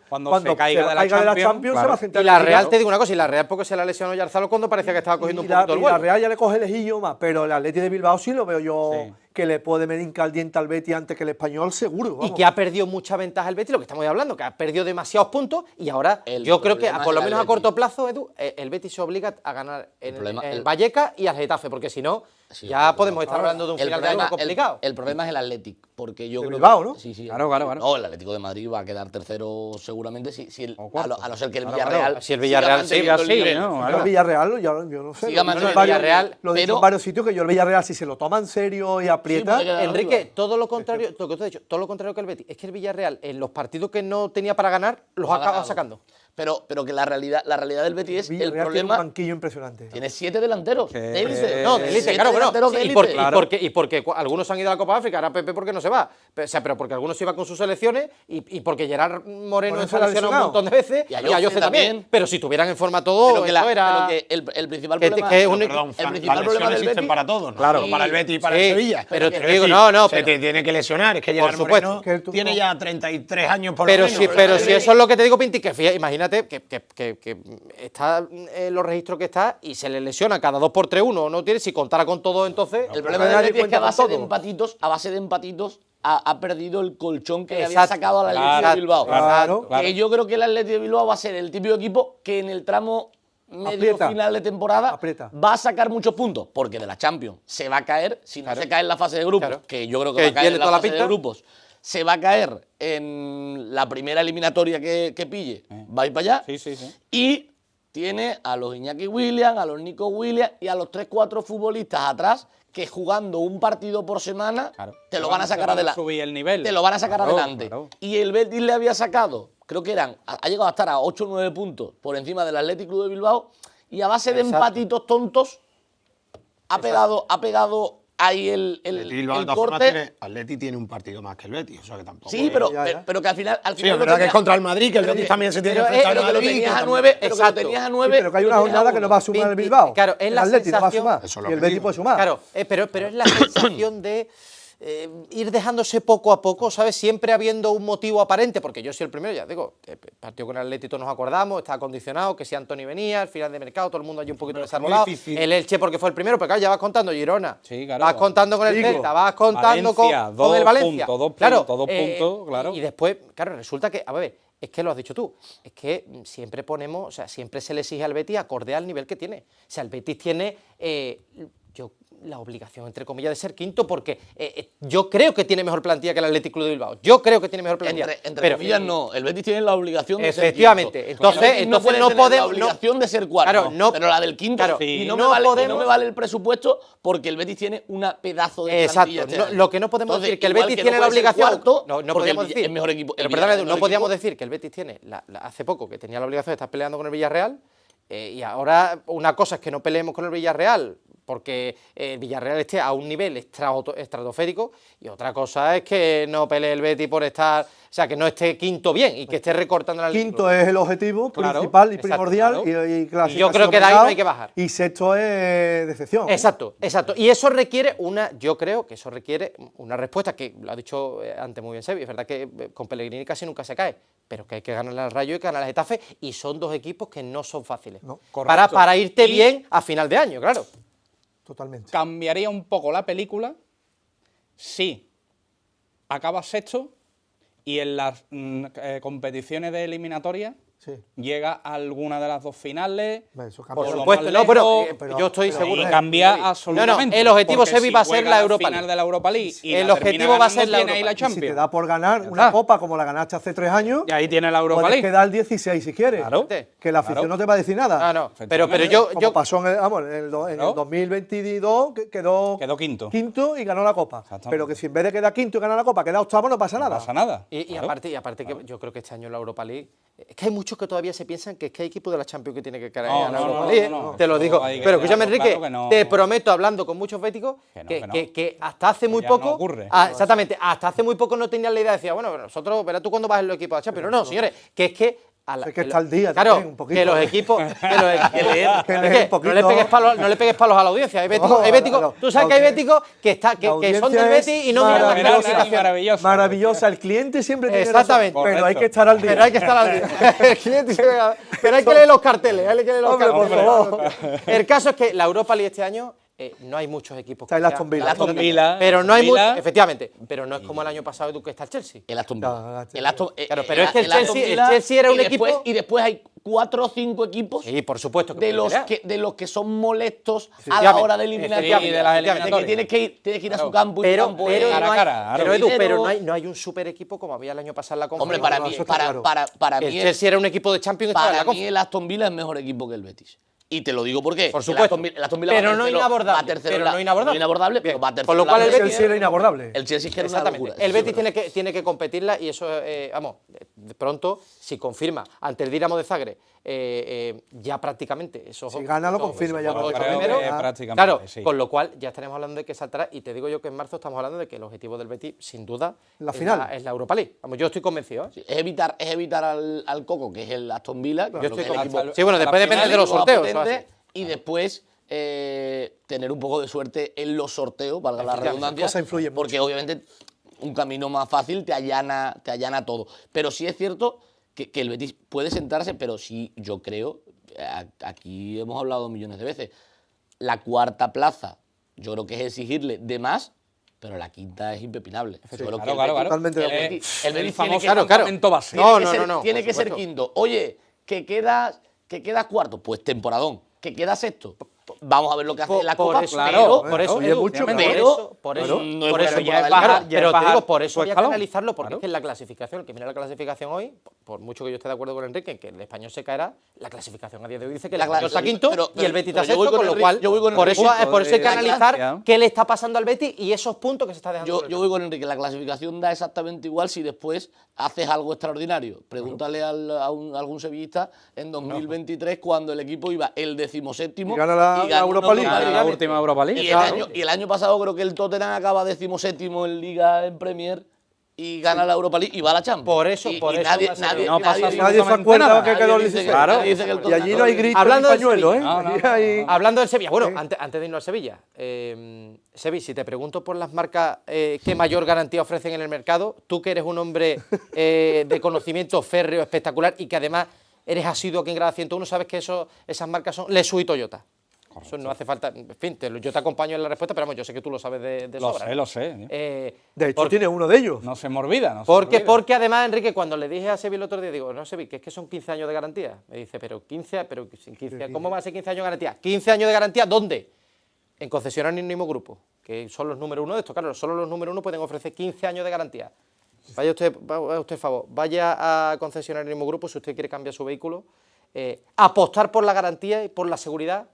Cuando se caiga de la Champions, Champions, se va a claro. centrar Y la en el Real, Bilbao. te digo una cosa, y la Real porque se la lesionó Yarzalo cuando parecía que estaba cogiendo un poquito el y la vuelo. Real ya le coge lejillo más, pero el Atleti de Bilbao sí lo veo yo Sí. que le puede medir caliente al Betis antes que el Español, seguro. Y vamos. que ha perdido mucha ventaja el Betis, lo que estamos hablando, que ha perdido demasiados puntos y ahora El yo creo que problema por lo del menos a Atleti. corto plazo, Edu, el Betis se obliga a ganar en problema- el el- Vallecas y al Getafe, porque si no, Sí, ya el podemos estar problema- hablando de un El final de año problema, complicado. el problema es el Athletic, porque yo De creo Bilbao, que, ¿no? Sí, sí. Claro. No, el Atlético de Madrid va a quedar tercero seguramente O cuarto. a no ser que el Claro, Villarreal claro. Si el Villarreal siga siga manteniendo así, el nivel. ¿no? Yo Claro. el Villarreal, yo no sé. Siga lo he dicho manteniendo en varios- el Villarreal, lo he dicho pero- en varios sitios que yo el Villarreal, si se lo toma en serio y aprieta, puede quedar Enrique, arriba. todo lo contrario, lo que te he dicho, todo lo contrario que el Betis, es que el Villarreal en los partidos que no tenía para ganar los Ha acaba ganado. sacando. Pero que la realidad del Betis es el Villarreal tiene un problema. banquillo impresionante. Tiene 7 delanteros. Que- de élite. No, de élite, 7 claro, bueno. delanteros de Sí, élite. y porque algunos han ido a la Copa de África, ahora Pepe porque no se va. O sea, pero porque algunos se iban con sus selecciones y porque Gerard Moreno Por eso está era lesionado un lesionado. montón de veces Y y a a Jose Jose también. también. Pero si tuvieran en forma todo, Pero que, esto era... pero que el principal que- problema que es un- Perdón, el Fran, principal las problema lesiones del existen Betis- para todos, ¿no? Claro. Solo para el Betis y para Sí, el Sevilla. pero te Quiero digo, decir, no, se pero- te tiene que lesionar. Es que Gerard supuesto. Moreno Que tú- tiene ya 33 años por Pero lo menos. pero si eso es lo que te digo, Pinti, que fíjate, imagínate que está en los registros que está y se le lesiona cada 2 por 3 uno, no tiene, si contara con todo entonces... El problema Nadie del Betis es que cuenta a con base de todo. empatitos ha perdido el colchón que le había Exacto. sacado al Athletic Claro, de Bilbao. claro, claro. Que yo creo que el Athletic de Bilbao va a ser el típico equipo que en el tramo medio Aprieta. final de temporada Aprieta. va a sacar muchos puntos, porque de la Champions se va a caer, si no se cae en la fase de grupos, Claro. que yo creo que Que va a caer tiene en la toda la fase de pinta. grupos, se va a caer en la primera eliminatoria que pille, va a ir para allá. Sí, sí, sí. Y tiene a los Iñaki Williams, a los Nico Williams y a los 3-4 futbolistas atrás que jugando un partido por semana te lo van a sacar adelante. Subir el nivel. Te lo van a sacar adelante. Claro. Y el Betis le había sacado, creo que ha llegado a estar a 8 o 9 puntos por encima del Athletic Club de Bilbao y a base de empatitos tontos ha pegado ahí el Bilbao, de todas formas, corte. Atleti tiene un partido más que el Betis, o sea que tampoco. Sí, pero que al final. Sí, es verdad que es contra el Madrid, que el Betis también se tiene que enfrentar Pero al que lo Madrid. tenías a 9, pero que lo tenías a 9. pero que hay una jornada que no va a sumar el Bilbao. Claro, es la el Atleti no va a sensación- sumar. Eso es lo Y el que Betis digo. puede sumar. Claro, pero es la sensación de ir dejándose poco a poco, ¿sabes? Siempre habiendo un motivo aparente, porque yo soy el primero, ya digo, el partido con el Atlético nos acordamos, estaba condicionado, que si Antoni venía, al final de mercado, todo el mundo allí un poquito desarbolado. difícil. El Elche porque fue el primero, pero claro, ya vas contando Girona, Sí, claro. vas contando con el Vigo, Celta, vas contando Valencia, con dos el Valencia. puntos, dos claro, puntos, 2 puntos, claro. Y después, claro, resulta que, a ver, es que lo has dicho tú, es que siempre ponemos, o sea, siempre se le exige al Betis acorde al nivel que tiene. O sea, el Betis tiene, la obligación, entre comillas, de ser quinto, porque yo creo que tiene mejor plantilla que el Athletic Club de Bilbao. Yo creo que tiene mejor plantilla. Entre comillas, no. El Betis tiene la obligación de ser Efectivamente. quinto. Entonces, El Betis no puede podemos- tener la no- obligación de ser cuarto. Claro, no- pero la del quinto. claro, y sí. no, no me podemos- vale el presupuesto porque el Betis tiene una pedazo de Exacto. plantilla este No, año. lo que no podemos Entonces, decir que el igual Betis que tiene no la puede ser obligación. cuarto, No porque podíamos el decir. es mejor equipo. Pero el perdóname, Villarreal es no mejor podíamos equipo. decir que el Betis tiene hace poco que tenía la obligación de estar peleando con el Villarreal. Y ahora una cosa es que no peleemos con el Villarreal porque el Villarreal esté a un nivel estratosférico y otra cosa es que no pelee el Betis por estar, o sea, que no esté quinto bien y que esté recortando la Quinto es el objetivo Claro, principal y exacto, primordial claro. y Y yo clasificación creo que de ahí no obligado. hay que bajar. Y sexto es decepción. Exacto, exacto. Y eso requiere yo creo que eso requiere una respuesta que lo ha dicho antes muy bien Sebi. Es verdad que con Pellegrini casi nunca se cae, pero que hay que ganarle al Rayo y que ganarle al Getafe y son dos equipos que no son fáciles. No, correcto. Para irte Y- bien a final de año, claro. Totalmente. Cambiaría un poco la película si acaba sexto y en las competiciones de eliminatoria Sí. llega a alguna de las dos finales. Eso cambia. Por Por lo supuesto, más no, pero lejos, yo estoy pero- seguro. Y cambia absolutamente. el objetivo, porque Sebi, si va a ser juega la Europa final League. de la Europa League y El la objetivo termina va a ser ganando, la tiene ahí Europa la Y si te Champions. da por ganar una está. copa como la ganaste hace 3 años, Y ahí tiene la Europa puedes League. quedar 16 si quieres. Claro. Que la afición Claro. no te va a decir nada. Ah, no. Pero Efectivamente. yo, Como yo pasó en el Claro. 2022, quedó Quedó quinto. y ganó la copa. Exactamente. Pero que si en vez de quedar quinto y ganar la copa, queda octavo, no pasa No nada. pasa nada. Y Claro. aparte que yo creo que este año la Europa League, es que hay muchos que todavía se piensan que es que hay equipo de la Champions que tiene que caer No, a la no, Europa no, League, no, no. te lo Eso digo. hay que Pero escúchame, dejarlo Enrique, claro que no. te prometo, hablando con muchos béticos, Que no, que, que no. que hasta hace muy Ya no poco, ocurre. exactamente, hasta hace muy poco no tenían la idea de decir, bueno, nosotros, verás tú cuándo vas en los equipos de la Champions. No, señores, que es que Hay que estar al día claro, también, un poquito. que los equipos, que leer es un que poquito. no le pegues palos a la audiencia. Hay béticos, No, hay béticos, no, tú sabes la que hay audiencia- béticos que son del audiencia es Betis y no miran la maravillosa, clasificación. maravillosa. Maravillosa. El cliente siempre tiene Exactamente. razón, pero hay Correcto. que estar al día. Pero hay que estar al día. El cliente pero hay que leer los carteles. Hay que leer los Hombre, por carteles. favor. El caso es que la Europa League este año no hay muchos equipos. Está el que Aston sean- Villa. el Aston Villa, Pero no hay Aston Villa. muchos, efectivamente. Pero no es como el año pasado que está el Chelsea. El Aston No, Villa. el El Aston, Claro, pero es que el Aston Villa, Chelsea era un y después- equipo- Y después hay 4 o 5 equipos Sí, por supuesto. de pueden los pelear. que son molestos a la Efectivamente. hora de eliminar. Efectivamente, de las que eliminatorias. tienes que ir a su campo y Pero, tu campo pero, es- cara no a hay, cara, claro. pero, Edu, Dinero. pero no hay un super equipo como había el año pasado en la Hombre, conferencia. para No, mí, eso está claro. para El mí, Chelsea era un equipo de Champions. estaba en la para mí conferencia. el Aston Villa es mejor equipo que el Betis. Y te lo digo porque Por supuesto. el Aston Villa Pero va no tercero, inabordable, va tercero pero en la- no inabordable. no inabordable, Bien. pero va tercero Con lo en la cual el El Liga. Chelsea era inabordable. El Chelsea es que era una Exactamente. locura. El Betis tiene que competirla y eso, vamos, de pronto, si confirma ante el Dinamo de Zagreb, ya prácticamente, eso. Si gana, lo confirma ya Bueno, por creo primero. que Ah. prácticamente, Claro, sí. con lo cual ya estaremos hablando de que saltará y te digo yo que en marzo estamos hablando de que el objetivo del Betis, sin duda, La final. es la Europa League. Vamos, yo estoy convencido. ¿eh? Sí, es evitar al Coco, que es el Aston Villa. que Yo creo que estoy es el convencido. equipo Sí, bueno, hasta después la depende final de los más sorteos. potente, eso así. y después tener un poco de suerte en los sorteos, valga la Efectivamente, redundancia, cosas influyen mucho. porque obviamente un camino más fácil te allana todo. Pero sí es cierto que el Betis puede sentarse, pero sí yo creo, aquí hemos hablado millones de veces, la cuarta plaza yo creo que es exigirle de más, pero la quinta es impepinable. Yo creo que Claro, el claro, Betis- claro. Totalmente de el acuerdo. Betis- el Betis famoso tiene que- campamento base. No, tiene que no, ser- no, no, Tiene por que ser supuesto. quinto. Oye, que quedas cuarto, pues temporadón. Que quedas sexto, vamos a ver lo que hace en la Por Copa. eso, claro, por eso, oye, Edu, mucho, por pero- eso, por claro, eso, no es por bueno eso por ya la es bajar, liga. Ya pero es te digo, bajar por eso su había que escalón. analizarlo, porque Claro. es que en la clasificación, el que mira la clasificación hoy, por mucho que yo esté de acuerdo con Enrique, en que el español se caerá, la clasificación a día de hoy dice que el La español está clasificación- quinto pero- y el Betis pero está yo voy sexto, con con lo Enrique, cual, yo voy con por Enrique. eso hay que de analizar distancia. qué le está pasando al Betis y esos puntos que se está dejando. Yo, por el yo voy con Enrique, la clasificación da exactamente igual si después haces algo extraordinario. Pregúntale a algún sevillista en 2023 cuando el equipo iba el 17º Y gana la Europa League. Gana la última Europa League. Y el año pasado creo que el Tottenham acaba 17º en Liga, en Premier, y gana la Europa League y va a la Champions. Por eso, Y por eso nadie, va a ser- nadie, No pasa nadie- Nadie se absolutamente acuerda nada. que quedó el nadie dice 16. que- Claro. nadie dice que el Y Tottenham allí no hay ganó. grito Hablando ni del pañuelo, ¿eh? Sevilla. No, Allí no, hay- Hablando del Sevilla, bueno, antes de irnos al Sevilla, Sevi, si te pregunto por las marcas que mayor garantía ofrecen en el mercado, tú que eres un hombre de conocimiento férreo, espectacular y que además eres asiduo aquí en Grada 101, sabes que esas marcas son Lesu y Toyota. Eso no hace falta, en fin, yo te acompaño en la respuesta, pero vamos, yo sé que tú lo sabes de Lo sobra. sé, lo sé. tío. De hecho, tiene uno de ellos. No se me olvida. No se me Porque, olvida. porque además, Enrique, cuando le dije a Sevi el otro día, digo, no, Sevi, que es que son 15 años de garantía. Me dice, pero 15, ¿cómo va a ser 15 años de garantía? ¿15 años de garantía dónde? En concesionario en el mismo grupo, que son los número uno de esto. Claro, solo los número uno pueden ofrecer 15 años de garantía. Vaya usted, favor, vaya a concesionar en el mismo grupo si usted quiere cambiar su vehículo, apostar por la garantía y por la seguridad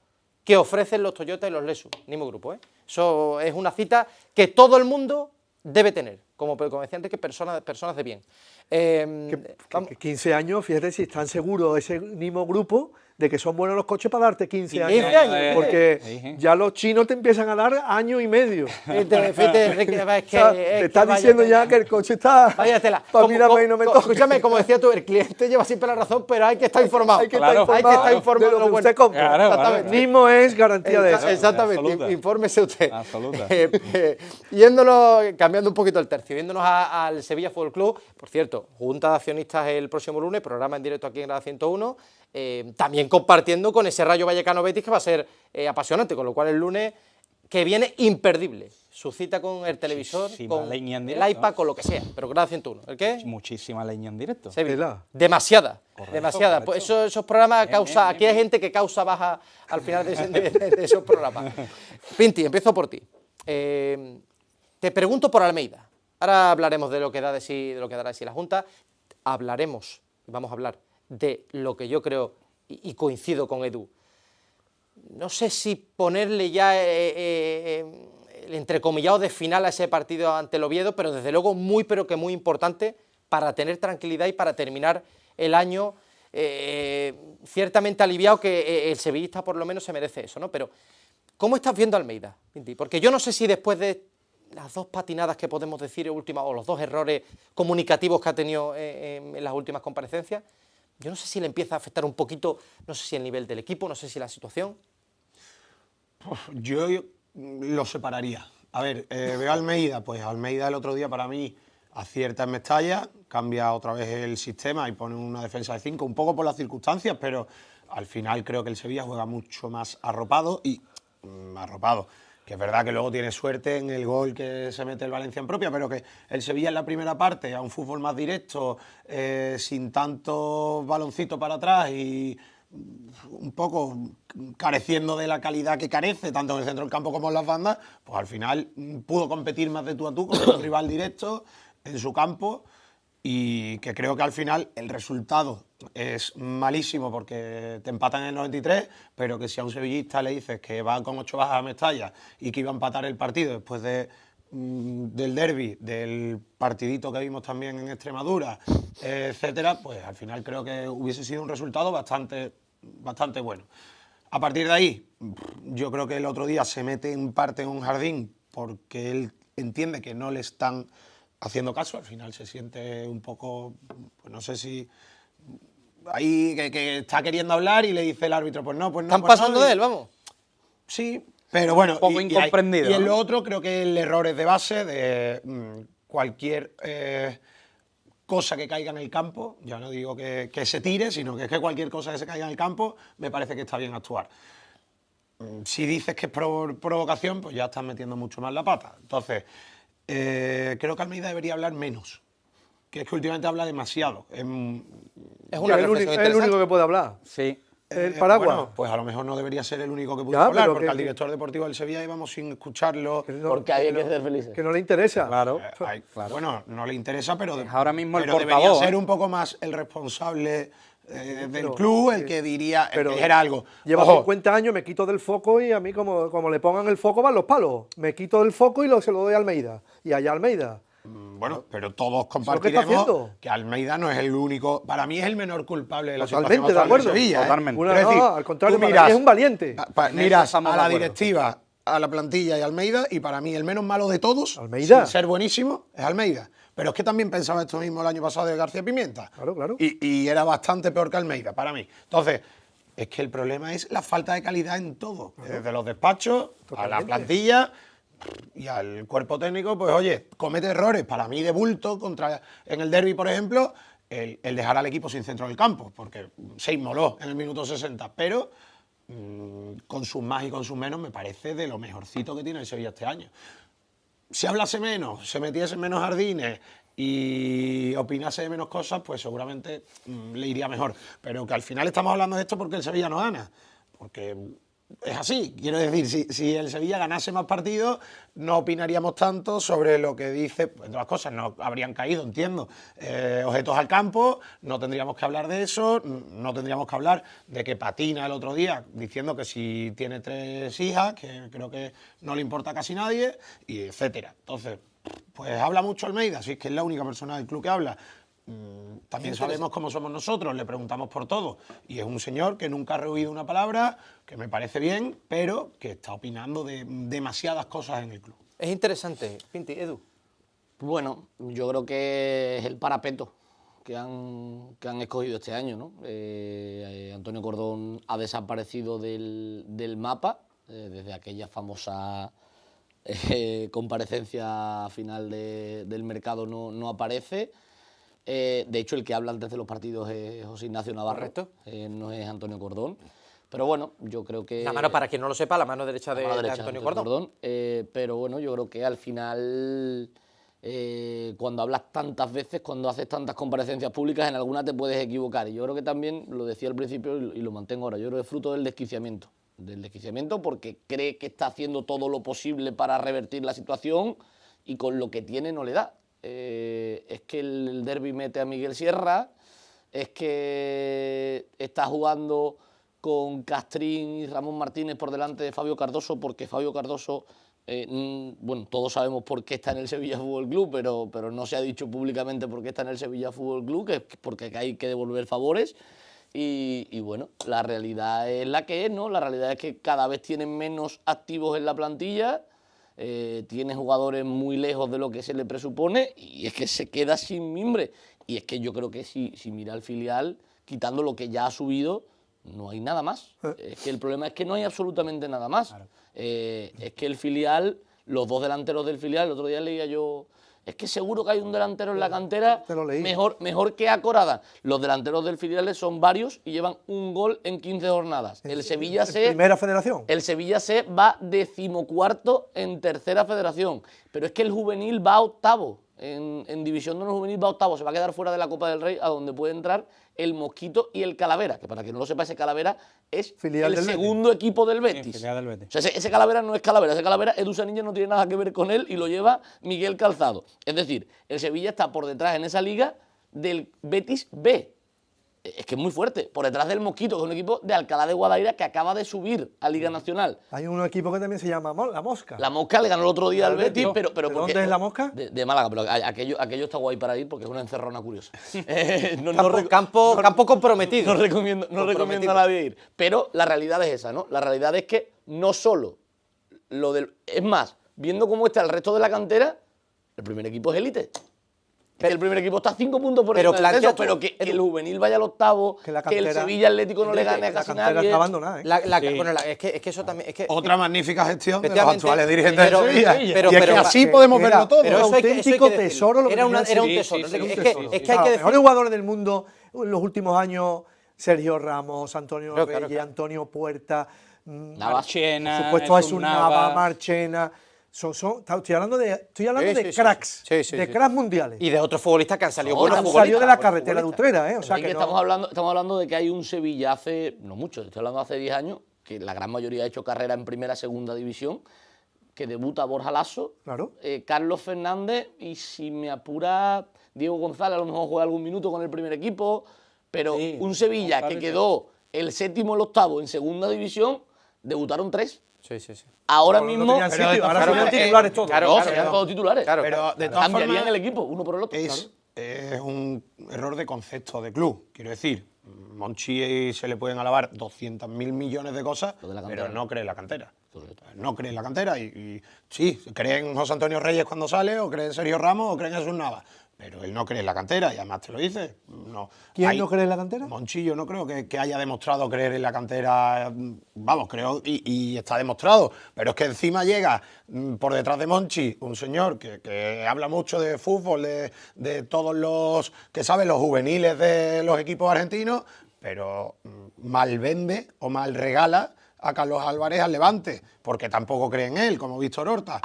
que ofrecen los Toyota y los Lexus, mismo grupo. Eso es una cita que todo el mundo debe tener, como decía Enrique, personas de bien. Vamos. Que 15 años, fíjate si están seguros ese mismo grupo de que son buenos los coches para darte 15 años. 15 años, Porque sí. ya los chinos te empiezan a dar año y medio. Fíjate, Enrique, es O que, sea, es te que está vaya diciendo tela. ya que el coche está Vaya tela. para mírame y no me toques. Escúchame, como decía tú, el cliente lleva siempre la razón, pero hay que estar informado. Hay que Claro. estar Hay que estar informado informado de lo que bueno. usted compra. Claro, Exactamente. claro. Mismo es garantía de eso. Exactamente, Absoluta. infórmese usted. Absoluta. Cambiando un poquito el tercio, yéndonos al Sevilla Fútbol Club, por cierto, junta de accionistas el próximo lunes, programa en directo aquí en Grada 101, también compartiendo con ese Rayo Vallecano Betis que va a ser apasionante, con lo cual el lunes que viene imperdible, su cita con el televisor, Muchísima con leña en el directo. iPad, con lo que sea, pero Grada 101, ¿el qué? Muchísima leña en directo. Sevilla. Tela. Demasiada, demasiada. correcto. Pues esos programas Bien, causa, bien, aquí hay gente que causa baja al final de esos programas. Pinti, empiezo por ti. Te pregunto por Almeida. Ahora hablaremos de lo que da de sí, la Junta. Vamos a hablar de lo que yo creo y coincido con Edu. No sé si ponerle ya el entrecomillado de final a ese partido ante el Oviedo, pero desde luego pero que muy importante para tener tranquilidad y para terminar el año ciertamente aliviado, que el sevillista por lo menos se merece eso, ¿no? Pero, ¿cómo estás viendo a Almeida, Pinti? Porque yo no sé si después de las dos patinadas que podemos decir o los dos errores comunicativos que ha tenido en las últimas comparecencias, yo no sé si le empieza a afectar un poquito, no sé si el nivel del equipo, no sé si la situación. Yo lo separaría. A ver, veo a Almeida, pues Almeida el otro día para mí acierta en Mestalla, cambia otra vez el sistema y pone una defensa de 5, un poco por las circunstancias, pero al final creo que el Sevilla juega mucho más arropado que es verdad que luego tiene suerte en el gol que se mete el Valencia en propia, pero que el Sevilla en la primera parte, a un fútbol más directo, sin tanto baloncito para atrás y un poco careciendo de la calidad que carece, tanto en el centro del campo como en las bandas, pues al final pudo competir más de tú a tú con un rival directo en su campo, y que creo que al final el resultado es malísimo porque te empatan en el 93, pero que si a un sevillista le dices que va con 8 bajas a Mestalla y que iba a empatar el partido después del derbi, del partidito que vimos también en Extremadura, etcétera, pues al final creo que hubiese sido un resultado bastante bueno. A partir de ahí, yo creo que el otro día se mete en parte en un jardín porque él entiende que no le están haciendo caso, al final se siente un poco, pues no sé si ahí que está queriendo hablar y le dice el árbitro, pues no. Están pues pasando no, de él, vamos. Sí, pero bueno, Un poco incomprendido, y en ¿no? lo otro creo que el error es de base de cualquier cosa que caiga en el campo, ya no digo que se tire, sino que cualquier cosa que se caiga en el campo, me parece que está bien actuar. Si dices que es provocación, pues ya estás metiendo mucho más la pata. Entonces, creo que Almeida debería hablar menos, que es que últimamente habla demasiado. Es una Es el reflexión único interesante. que puede hablar. Sí. el paraguas. Bueno, pues a lo mejor no debería ser el único que pudiera Ya, hablar, pero porque que- al director deportivo del Sevilla íbamos sin escucharlo. Porque hay que ser felices. Que no le interesa. Claro. Bueno, no le interesa, pero, Es ahora mismo el pero debería portavoz, ser ¿eh? un poco más el responsable del pero- club, el que diría, el pero que dijera algo. Llevo Ojo, 50 años, me quito del foco y a mí como le pongan el foco van los palos. Me quito del foco y se lo doy a Almeida. Y allá Almeida. bueno, pero todos está compartiremos haciendo. que Almeida no es el único, para mí es el menor culpable de la Totalmente situación de acuerdo. actual de Sevilla. Totalmente. Una, Quiero no, decir, al contrario, tú para miras- mí es un valiente. En eso Miras estamos a de la acuerdo. directiva, a la plantilla y a Almeida, y para mí el menos malo de todos, Almeida. sin ser buenísimo, es Almeida. Pero es que también pensaba esto mismo el año pasado de García Pimienta. Claro, claro. Y era bastante peor que Almeida, para mí. Entonces, es que el problema es la falta de calidad en todo. Desde los despachos, a la Totalmente. plantilla y al cuerpo técnico, pues oye, comete errores para mí de bulto en el derbi, por ejemplo, el dejar al equipo sin centro del campo, porque se inmoló en el minuto 60, pero con sus más y con sus menos me parece de lo mejorcito que tiene el Sevilla este año. Si hablase menos, se metiese en menos jardines y opinase de menos cosas, pues seguramente le iría mejor. Pero que al final estamos hablando de esto porque el Sevilla no gana. Porque es así. Quiero decir, si el Sevilla ganase más partidos, no opinaríamos tanto sobre lo que dice, entre otras cosas, no habrían caído, entiendo, objetos al campo, no tendríamos que hablar de eso, no tendríamos que hablar de que patina el otro día diciendo que si tiene 3 hijas, que creo que no le importa a casi nadie, y etcétera. Entonces, pues habla mucho Almeida, si es que es la única persona del club que habla. También sabemos cómo somos nosotros, le preguntamos por todo. Y es un señor que nunca ha rehuido una palabra, que me parece bien, pero que está opinando de demasiadas cosas en el club. Es interesante, Pinti, Edu. Bueno, yo creo que es el parapeto que han escogido este año, ¿no? Antonio Cordón ha desaparecido del mapa desde aquella famosa comparecencia final del mercado, no aparece. De hecho, el que habla antes de los partidos es José Ignacio Navarro, Correcto. no es Antonio Cordón. Pero bueno, yo creo que... La mano, para quien no lo sepa, la mano derecha de, la mano de derecha Antonio de Cordón. Pero bueno, yo creo que al final, cuando hablas tantas veces, cuando haces tantas comparecencias públicas, en alguna te puedes equivocar. Y yo creo que también, lo decía al principio y lo mantengo ahora, yo creo que es fruto del desquiciamiento. Del desquiciamiento porque cree que está haciendo todo lo posible para revertir la situación y con lo que tiene no le da. Es que el derbi mete a Miguel Sierra, es que está jugando con Castrín y Ramón Martínez por delante de Fabio Cardoso, porque Fabio Cardoso, bueno, todos sabemos por qué está en el Sevilla Fútbol Club, pero no se ha dicho públicamente por qué está en el Sevilla Fútbol Club, que es porque hay que devolver favores. Y bueno, la realidad es la que es, ¿no? La realidad es que cada vez tienen menos activos en la plantilla, tiene jugadores muy lejos de lo que se le presupone y es que se queda sin mimbre. Y es que yo creo que si mira el filial, quitando lo que ya ha subido, no hay nada más. Es que el problema es que no hay absolutamente nada más. Claro. Es que el filial, los dos delanteros del filial, el otro día leía yo... Es que seguro que hay un delantero en la cantera mejor que Acorada. Los delanteros del filial son varios y llevan un gol en 15 jornadas. El Sevilla C... Primera federación. El Sevilla C va 14º en tercera federación. Pero es que el juvenil va octavo. En División de Honor juvenil va octavo. Se va a quedar fuera de la Copa del Rey, a donde puede entrar el Mosquito y el Calavera. Que para quien no lo sepa, ese Calavera es el segundo equipo del Betis. Sí, filial del Betis. O sea, ese Calavera no es Calavera. Ese Calavera, Edu Sanilla no tiene nada que ver con él y lo lleva Miguel Calzado. Es decir, el Sevilla está por detrás en esa liga del Betis B. Es que es muy fuerte. Por detrás del Mosquito, que es un equipo de Alcalá de Guadaira que acaba de subir a Liga Nacional. Hay un equipo que también se llama La Mosca. La Mosca le ganó el otro día al Betis, pero ¿De dónde es La Mosca? De Málaga, pero aquello está guay para ir porque es una encerrona curiosa. Campo comprometido. No recomiendo a nadie ir. Pero la realidad es esa, ¿no? La realidad es que no solo lo del... Es más, viendo cómo está el resto de la cantera, el primer equipo es élite. Que el primer equipo está a 5 puntos por encima del descenso, pero que el juvenil vaya al octavo, que el Sevilla Atlético no le gane a casi nadie. La cantera está abandonada, ¿eh? Bueno, es que eso también... Es que, Otra magnífica gestión de los efectivamente, actuales dirigentes pero- de Sevilla. pero- y es que pero- así podemos Era- verlo todo. pero eso hay que auténtico decirlo. tesoro lo que Era un tenía el tesoro. Sevilla. Es Sí, que sí, sí, es sí. que hay Los que mejores decir... jugadores del mundo en los últimos años, Sergio Ramos, Antonio Claro, Reyes, claro. Antonio Puerta, Navas. Marchena, por supuesto Jesús Jesús Nava, Marchena. Estoy hablando de Sí, cracks, sí, sí, de sí. cracks mundiales. Y de otros futbolistas que han salido No, buenos han futbolistas. salido de la buenos carretera de futbolistas. Utrera, ¿eh? O sea Es que que no- estamos hablando de que hay un Sevilla hace, no mucho, estoy hablando de hace 10 años, que la gran mayoría ha hecho carrera en primera, segunda división, que debuta Borja Lasso, Claro. Carlos Fernández y si me apura Diego González, a lo mejor juega algún minuto con el primer equipo, pero Sí, un Sevilla González, que quedó el séptimo, el octavo en segunda división, debutaron 3. Sí, sí, sí. Ahora no mismo tenían pero de sitio, todas ahora formas, serían titulares todos. claro, no, claro, serían claro. todos titulares. Claro, Pero claro. de todas Cambiarían formas, el equipo, uno por el otro. es un error de concepto de club. Quiero decir, Monchi se le pueden alabar 200.000 millones de cosas, Lo de la cantera. pero no cree en la cantera. Correcto. No cree en la cantera y sí, cree en José Antonio Reyes cuando sale, o cree en Sergio Ramos, o cree en Jesús Navas. Pero él no cree en la cantera y además te lo dice. No. ¿Quién no cree en la cantera? Monchi, yo no creo que haya demostrado creer en la cantera. Vamos, creo y está demostrado. Pero es que encima llega por detrás de Monchi un señor que habla mucho de fútbol, de todos los, que sabe, los juveniles de los equipos argentinos, pero mal vende o mal regala a Carlos Álvarez al Levante, porque tampoco cree en él, como Víctor Horta.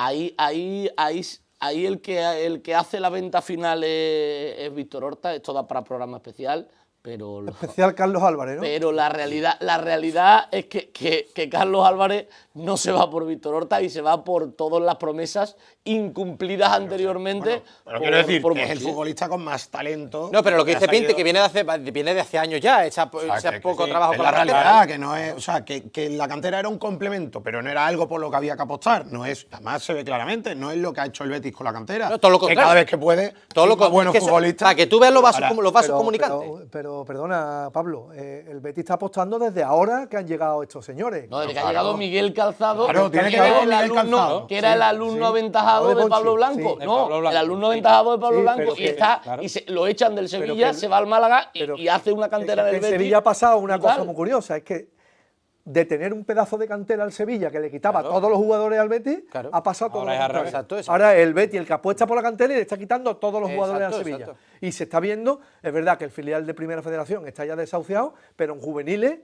Ahí el que hace la venta final es Víctor Horta, esto da para programa especial, pero Especial Carlos Álvarez, ¿no? pero la realidad es que Carlos Álvarez no se va por Víctor Horta y se va por todas las promesas incumplidas anteriormente. Pero quiero decir por que es el Monchi. futbolista con más talento. No, pero lo que dice ha Pinti, salido. que viene de hace años ya, echa O sea, que poco sí, trabajo es con la la cantera. realidad, que no es, o sea, que la cantera era un complemento, pero no era algo por lo que había que apostar. No es, además se ve claramente, no es lo que ha hecho el Betis con la cantera. No, todo lo que contrario. cada vez que puede, Todo lo firma buenos que eso- futbolistas. Para que tú veas los vasos, Ahora, los vasos comunicantes. Pero perdona, Pablo, el Betis está apostando desde ahora que han llegado estos señores. No, desde que ha Claro. llegado Miguel Calzado, Claro, tiene que era ver el Miguel alumno, Calzado. que era el alumno aventajado de de Monchi, Pablo Blanco. sí. De No, Pablo Blanco, el alumno sí. aventajado de Pablo Sí, Blanco pero y que- está claro. lo echan del Pero Sevilla, que- se va al Málaga pero y hace una cantera del en Betis. Sevilla ha pasado una brutal. cosa muy curiosa, es que de tener un pedazo de cantera al Sevilla que le quitaba a todos los jugadores al Betis, Claro. ha pasado todo Ahora lo es al contrario. revés. Exacto, exacto. Ahora el Betis, el que apuesta por la cantera, y le está quitando a todos los jugadores al Exacto, Sevilla. exacto. Y se está viendo, es verdad que el filial de Primera Federación está ya desahuciado, pero en juveniles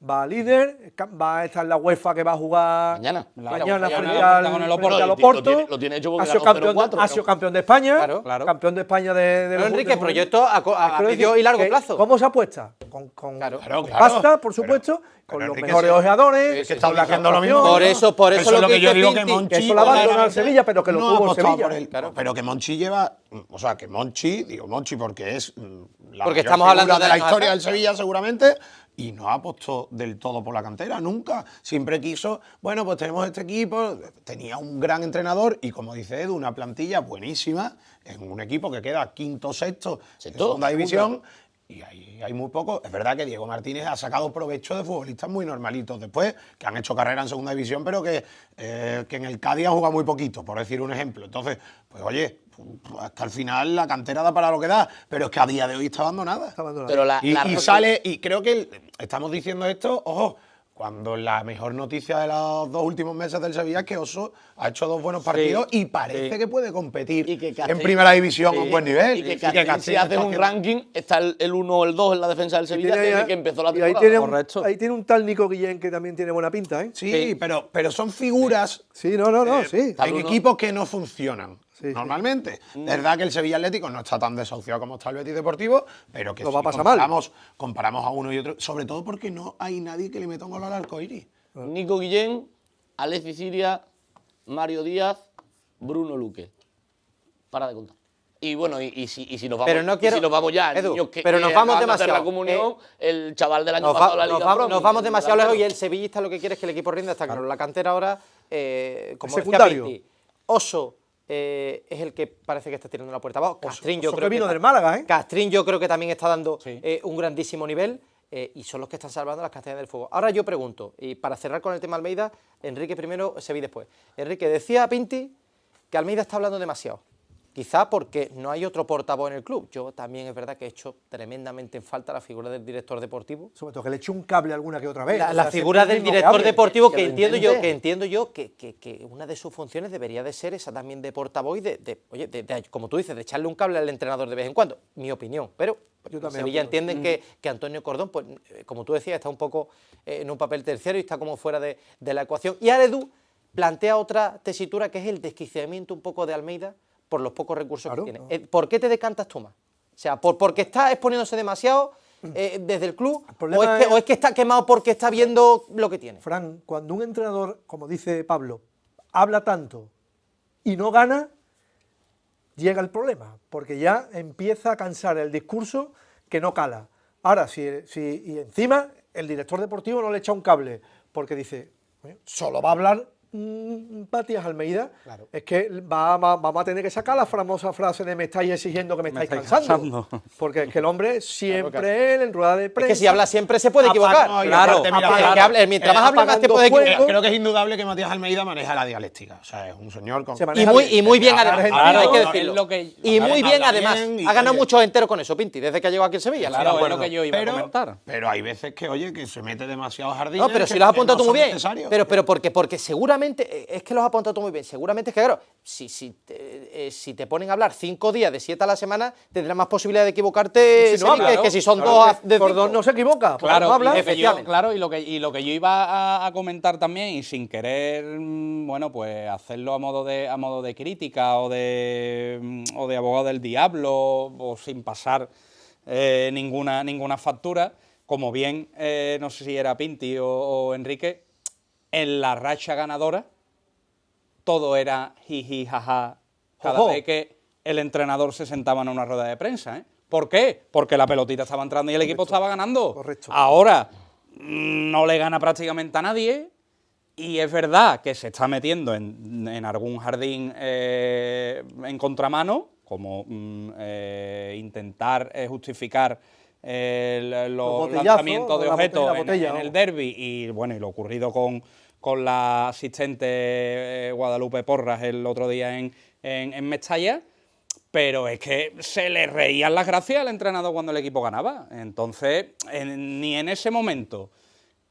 va líder, va a estar en la UEFA que va a jugar Mañana. mañana frente Mañana con el al Oporto. Oporto. Lo tiene hecho porque Ha sido ganó campeón, 0-4, ha sido campeón de España, Claro, claro. campeón de España de No, los- Enrique, de- proyecto a Quiero medio decir y largo que, plazo. ¿Cómo se apuesta? Con Claro. Claro, con claro. pasta, por Pero- supuesto, pero con los Enrique, mejores sí. ojeadores, Es que está con la diciendo lo mismo. captación. Por eso es lo que yo dice digo que Pinti, Monchi. que eso lo abandonó al verdaderamente Sevilla, pero que lo no tuvo ha apostado Sevilla. por él. Claro. Pero que Monchi lleva. O sea, que Monchi, digo Monchi porque es la Porque mayor estamos hablando figura de de la años historia atrás. del Sevilla, seguramente. Y no apostó del todo por la cantera, nunca. Siempre quiso, bueno, pues tenemos este equipo. Tenía un gran entrenador y, como dice Edu, una plantilla buenísima en un equipo que queda quinto, sexto, en Sexto, segunda división. Y ahí hay muy poco. Es verdad que Diego Martínez ha sacado provecho de futbolistas muy normalitos después, que han hecho carrera en segunda división, pero que en el Cádiz han jugado muy poquito, por decir un ejemplo. Entonces, pues oye, hasta el final la cantera da para lo que da, pero es que a día de hoy está abandonada. Está abandonado. Pero Y sale, y creo que estamos diciendo esto, ojo, cuando la mejor noticia de los 2 últimos meses del Sevilla es que Oso ha hecho 2 buenos partidos y parece que puede competir Y que en Castell- primera división a un buen nivel. Y que Castell Castell, si está haces un haciendo- ranking, está el 1 o el 2 en la defensa del Sevilla Tiene desde ahí- que empezó la y ahí temporada. tiene, Correcto. ahí tiene un tal Nico Guillén que también tiene buena pinta, ¿eh? Sí, pero son figuras Sí, no, sí. en Bruno. equipos que no funcionan. Sí, sí. Normalmente. Es verdad que el Sevilla Atlético no está tan desahuciado como está el Betis Deportivo, pero que Lo si va a pasar mal. comparamos a uno y otro, sobre todo porque no hay nadie que le meta un gol al arcoíris. Nico Guillén, Alexis Siria, Mario Díaz, Bruno Luque. Para de contar. Y bueno, y si nos vamos, Pero no quiero- y si nos vamos ya, Edu, niños pero nos vamos acaban de hacer demasiado. la comunión, el chaval del año Nos, pasado de la Liga Pro, nos vamos Miguel demasiado lejos y Delantero. el sevillista lo que quiere es que el equipo rinda, está claro. La cantera ahora, como decía secundario. Pinti, Oso es el que parece que está tirando la puerta abajo. Castrín yo Oso creo que vino está- del Málaga, ¿eh? Castrín yo creo que también está dando Sí. un grandísimo nivel y son los que están salvando las castañas del fuego. Ahora yo pregunto, y para cerrar con el tema Almeida, Enrique primero, Sevi después. Enrique, decía Pinti que Almeida está hablando demasiado. Quizá porque no hay otro portavoz en el club. Yo también es verdad que he hecho tremendamente en falta la figura del director deportivo. Sobre todo que le eche un cable alguna que otra vez. La, O la sea, figura siempre del el mismo que director hable. deportivo que que lo entiendo intente. yo que una de sus funciones debería de ser esa también de portavoz y como tú dices, de echarle un cable al entrenador de vez en cuando. Mi opinión, pero Yo en también Sevilla opino. entienden que Antonio Cordón, pues como tú decías, está un poco en un papel terciario y está como fuera de la ecuación. Y Aredu, plantea otra tesitura que es el desquiciamiento un poco de Almeida por los pocos recursos Claro, que tiene. no. ¿Por qué te decantas tú más? O sea, ¿porque está exponiéndose demasiado desde el club problema o es que está quemado porque está viendo lo que tiene? Fran, cuando un entrenador, como dice Pablo, habla tanto y no gana, llega el problema, porque ya empieza a cansar el discurso que no cala. Ahora, y encima el director deportivo no le echa un cable, porque dice, solo va a hablar Matías Almeida, es que vamos a tener que sacar la famosa frase de me estáis exigiendo que me estáis cansando. Porque es que el hombre siempre él en rueda de prensa. Es que si habla siempre se puede equivocar. No, y Claro, aparte, mira, que hable, mientras más hable más te puede apagando equivocar. Creo que es indudable que Matías Almeida maneja la dialéctica. O sea, es un señor con... Se maneja Y muy bien además, Claro, hay que no, decirlo. es lo que- Y muy bien habla además, bien y- ha ganado oye. muchos enteros con eso, Pinti, desde que ha llegado aquí en Sevilla. Claro, Sí, es lo que yo iba a comentar. Pero hay veces que, oye, que se mete demasiado jardín. No, pero si los has apuntado tú muy bien. Pero porque seguramente, es que los has apuntado tú muy bien. Seguramente es que, claro, si te ponen a hablar 5 días de 7 a la semana, tendrás más posibilidad de equivocarte Si no habla, que si son claro, 2 de por 5. 2 no se equivoca. por Claro, no habla. y lo que yo, efectivamente. claro, y lo que yo iba a comentar también, y sin querer, bueno, pues hacerlo a modo de crítica o de abogado del diablo, o sin pasar ninguna factura, como bien, no sé si era Pinti o Enrique, en la racha ganadora todo era jiji, jaja, cada Ojo. vez que el entrenador se sentaba en una rueda de prensa, ¿eh? ¿Por qué? Porque la pelotita estaba entrando y el equipo estaba ganando. Correcto. Ahora no le gana prácticamente a nadie y es verdad que se está metiendo en algún jardín en contramano, como intentar justificar los botellazos, lanzamientos de la objetos botella, en el vamos. derbi y bueno, y lo ocurrido con la asistente Guadalupe Porras el otro día en Mestalla, pero es que se le reían las gracias al entrenador cuando el equipo ganaba. Entonces, ni en ese momento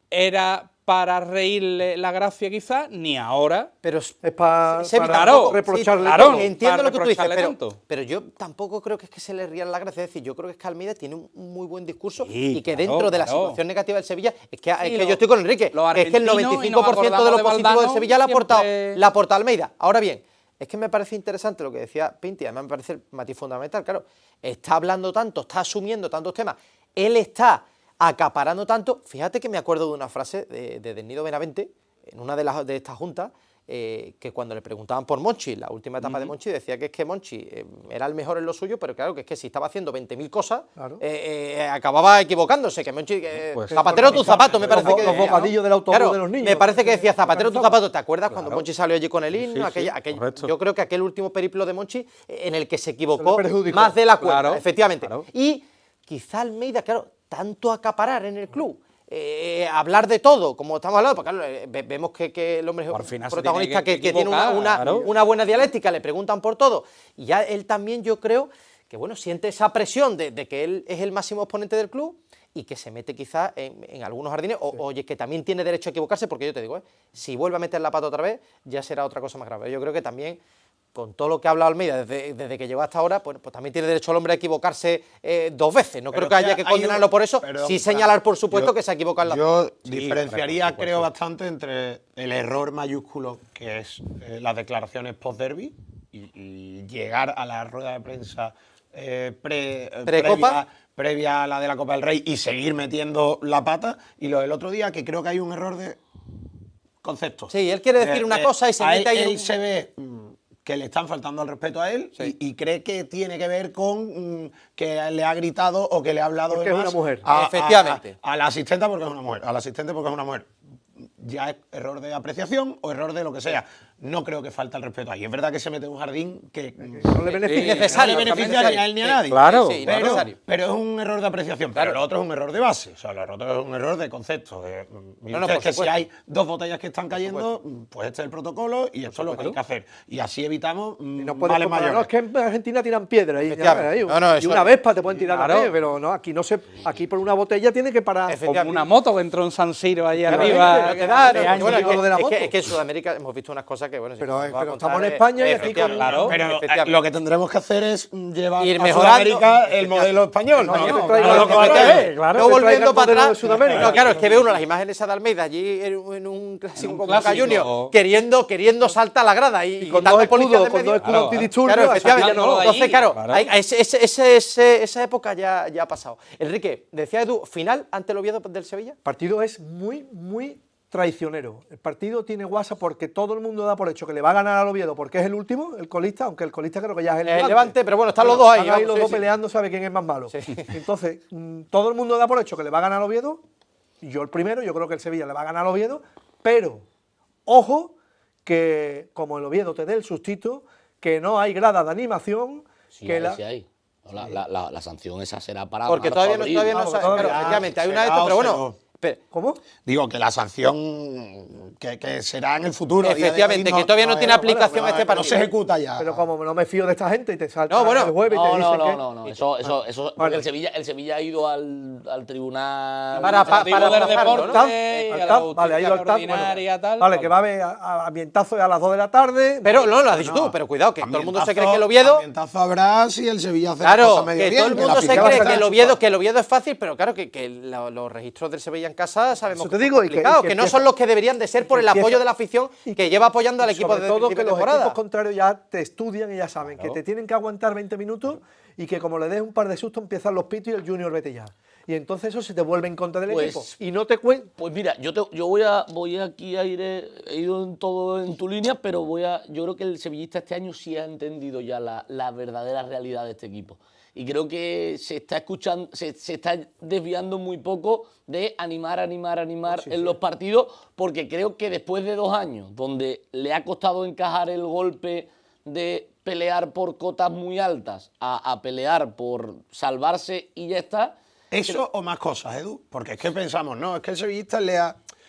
era para reírle la gracia quizás, ni ahora. Pero Es para claro, reprocharle. sí, claro. todo. Entiendo para lo que tú dices, reprocharle tanto. pero yo tampoco creo que es que se le rían las gracias. Es decir, yo creo que es que Almeida tiene un muy buen discurso Sí, y que claro, dentro de la claro. situación negativa del Sevilla, es que Sí, yo estoy con Enrique, los que es que el argentinos, y 95% nos de acordamos lo de positivo Valdano, del Sevilla la siempre- ha aportado Almeida. Ahora bien, es que me parece interesante lo que decía Pinti, además me parece el matiz fundamental, claro, está hablando tanto, está asumiendo tantos temas, él está acaparando tanto. Fíjate que me acuerdo de una frase de Desnido Benavente, en una de estas juntas, que cuando le preguntaban por Monchi, la última etapa de Monchi, decía que es que Monchi era el mejor en lo suyo, pero claro, que es que si estaba haciendo 20.000 cosas, Claro. acababa equivocándose, que Monchi, Pues zapatero tu zapato, me parece los que los decía, ¿no? bocadillos del autobús Claro, de los niños. me parece que decía zapatero tu Organizado. zapato. ¿Te acuerdas cuando Monchi salió allí con el himno? Sí, sí, correcto. Yo creo que aquel último periplo de Monchi en el que se Se equivocó le perjudicó. más de la cuenta, Claro, efectivamente. claro. Y quizá Almeida, claro, tanto acaparar en el club, hablar de todo, como estamos hablando, porque claro, vemos que el hombre es Al un final se protagonista tiene que que tiene equivocar, claro. una buena dialéctica, le preguntan por todo, y ya él también, yo creo, que bueno, siente esa presión de que él es el máximo exponente del club y que se mete quizá en algunos jardines, oye, que también tiene derecho a equivocarse, porque yo te digo, si vuelve a meter la pata otra vez, ya será otra cosa más grave. Yo creo que también, con todo lo que ha hablado Almeida desde que llegó hasta ahora, pues también tiene derecho el hombre a equivocarse 2 veces. No Pero creo que es que haya que hay condenarlo un- por eso, pero, sí señalar, por yo- supuesto, que se ha equivocado en la... Yo Sí, diferenciaría, hombre, por creo, supuesto. bastante entre el error mayúsculo, que es las declaraciones post-derby, y llegar a la rueda de prensa ¿Precopa? previa a la de la Copa del Rey y seguir metiendo la pata. Y lo del otro día, que creo que hay un error de concepto. Sí, él quiere decir una cosa y se a mete ahí él un- se ve que le están faltando al respeto a él y cree que tiene que ver con que le ha gritado o que le ha hablado Porque de es más una mujer. Efectivamente. a la asistente porque es una mujer. A la asistente porque es una mujer. Ya es error de apreciación o error de lo que sea. No creo que falta el respeto ahí. Es verdad que se mete en un jardín que No le beneficia. Necesario, no le beneficia ni a él ni a nadie. Claro. Sí, Pero, necesario. pero es un error de apreciación. Claro. Pero lo otro es un error de base. O sea, lo otro es un error de concepto. No, no, es por que si supuesto. hay 2 botellas que están cayendo, pues este es el protocolo y esto es lo que hay que hacer. Y así evitamos Y no puedes males comparar, mayores. no, es que en Argentina tiran piedra y, Efectivamente. No, y eso una es. vespa te pueden tirar Claro. también, pero no, aquí no se, aquí por una botella tiene que parar. Efectivamente. Como una moto que entró en San Siro ahí Efectivamente, arriba. no te Claro, hace años bueno, digo lo de la moto. es que en Sudamérica hemos visto unas cosas que bueno, Pero nos va a estamos contar, en España y aquí efectivamente, claro, Pero efectivamente. lo que tendremos que hacer es llevar Ir a mejorando. Sudamérica el modelo español. No, ¿no? que No, traiga no, lo no, que no, traiga. no, Claro, Yo que volviendo traiga el para modelo atrás, de Sudamérica. no, claro, es que ve uno las imágenes esa de Almeida allí en un clásico un con clásico. Boca Juniors, queriendo saltar a la grada y con quitando dos policías de escudos, con medio. dos escudos Claro, antidisturbios. Claro, efectivamente. sacándolo de allí, Entonces, claro, claro. esa época ya ha pasado. Enrique, decía Edu, final ante el Oviedo del Sevilla. El partido es muy traicionero. El partido tiene guasa porque todo el mundo da por hecho que le va a ganar al Oviedo porque es el último, el colista, aunque el colista creo que ya es el Levante, pero bueno, están los dos ahí. Están ahí vamos, los sí, dos sí. peleando, sabe quién es más malo. Sí. Entonces, todo el mundo da por hecho que le va a ganar al Oviedo. Yo el primero, yo creo que el Sevilla le va a ganar al Oviedo, pero ojo que como el Oviedo te dé el sustito, que no hay grada de animación, Sí, que hay, la... sí hay. No, la sanción esa será para Porque marzo, todavía abril. no Vamos, sabe. todavía. Claro, efectivamente, hay una de Será estas, pero o bueno. será. ¿Cómo? Digo que la sanción que será en el futuro. a día de hoy, Efectivamente, que todavía no tiene aplicación este no partido. se ejecuta ya. Pero como no me fío de esta gente y te salta No, bueno. el jueves y te No, dicen que... no. Eso porque el Sevilla ha ido al tribunal Para Administrativo del aplazarlo, deporte, ¿no? y a la Vale, justicia ha ido al TAP, ordinaria, tal. Vale, que va a haber ambientazo a las 2 de la tarde. Pero no, lo has dicho tú, pero cuidado, que todo el mundo se cree que el Ambientazo Oviedo. ambientazo habrá si el Sevilla hace las Claro, cosas medio que bien, todo el la mundo se afición cree está que el Oviedo es fácil, pero claro que los registros del Sevilla en casa sabemos Eso te que digo, son y que complicados, que no empieza- son los que deberían de ser por el empieza- apoyo de la afición que lleva apoyando al equipo Sobre de todo que los temporada. equipos contrarios ya te estudian y ya saben que te tienen que aguantar 20 minutos y que como le des un par de sustos empiezan los pitos y el Junior vete ya. Y entonces eso se te vuelve en contra del Pues- equipo. Y no te cuento. Pues mira, yo voy aquí a ir, he ido en todo en tu línea, pero yo creo que el sevillista este año sí ha entendido ya la verdadera realidad de este equipo. Y creo que se está escuchando, se está desviando muy poco de animar en los partidos, porque creo que después de 2 años, donde le ha costado encajar el golpe de pelear por cotas muy altas a pelear por salvarse y ya está. Eso o más cosas, Edu, porque es que pensamos, no, es que el sevillista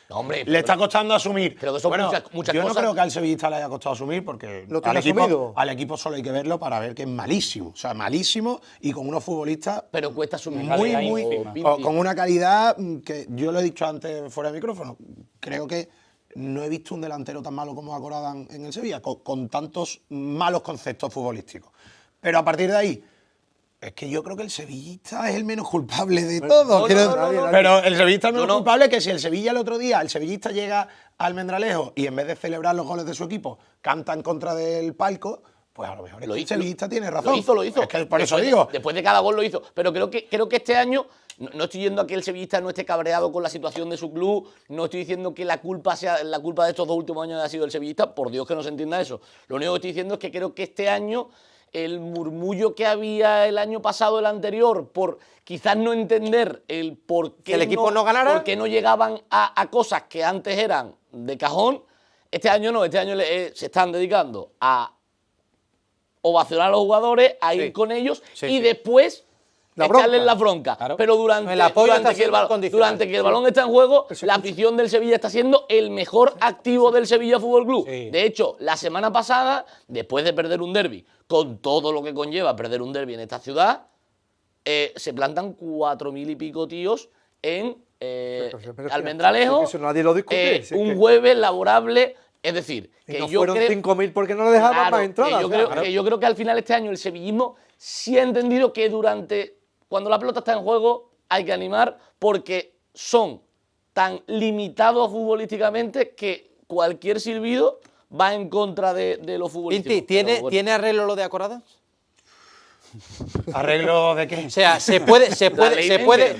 No, hombre, le está costando asumir. pero que son muchas yo cosas. no creo que al sevillista le haya costado asumir porque ¿Lo tiene asumido? al equipo solo hay que verlo para ver que es malísimo. O sea, malísimo y con unos futbolistas Pero cuesta asumir. muy, calidad muy, ínfima. con una calidad que yo lo he dicho antes fuera de micrófono. Creo que no he visto un delantero tan malo como Acorada en el Sevilla, con tantos malos conceptos futbolísticos. Pero a partir de ahí, es que yo creo que el sevillista es el menos culpable de todo. Pero el sevillista es el menos culpable que si el Sevilla el otro día, el sevillista llega al Almendralejo y en vez de celebrar los goles de su equipo, canta en contra del palco, pues a lo mejor el sevillista tiene razón. Lo hizo. Es que por eso Después- digo. Después de cada gol lo hizo. Pero creo que este año, no estoy yendo a que el sevillista no esté cabreado con la situación de su club, no estoy diciendo que la culpa de estos 2 últimos años haya sido el sevillista, por Dios que no se entienda eso. Lo único que estoy diciendo es que creo que este año el murmullo que había el año pasado, el anterior, por quizás no entender el por qué Que el equipo no ganara. por qué no llegaban a cosas que antes eran de cajón, este año no, este año se están dedicando a ovacionar a los jugadores, a ir Sí. con ellos Sí, y sí. después La echarles bronca. la bronca. Claro. Pero durante, El apoyo está durante que el siendo balón, incondicional. durante que el balón está en juego, la afición del Sevilla está siendo el mejor activo del Sevilla Fútbol Club. Sí. De hecho, la semana pasada, después de perder un derbi, con todo lo que conlleva perder un derbi en esta ciudad, se plantan 4.000 y pico tíos en Pero es que- Almendralejo, es que eso nadie lo discute, si es un que- jueves laborable. Es decir, Y que no yo fueron creo 5.000 porque no le dejaban Claro, más entradas. que yo creo que al final este año el sevillismo sí ha entendido que cuando la pelota está en juego hay que animar porque son tan limitados futbolísticamente que cualquier silbido va en contra de los futbolistas. Inti, ¿tiene arreglo lo de Acorada? ¿Arreglo de qué? O sea, se puede ley Menker.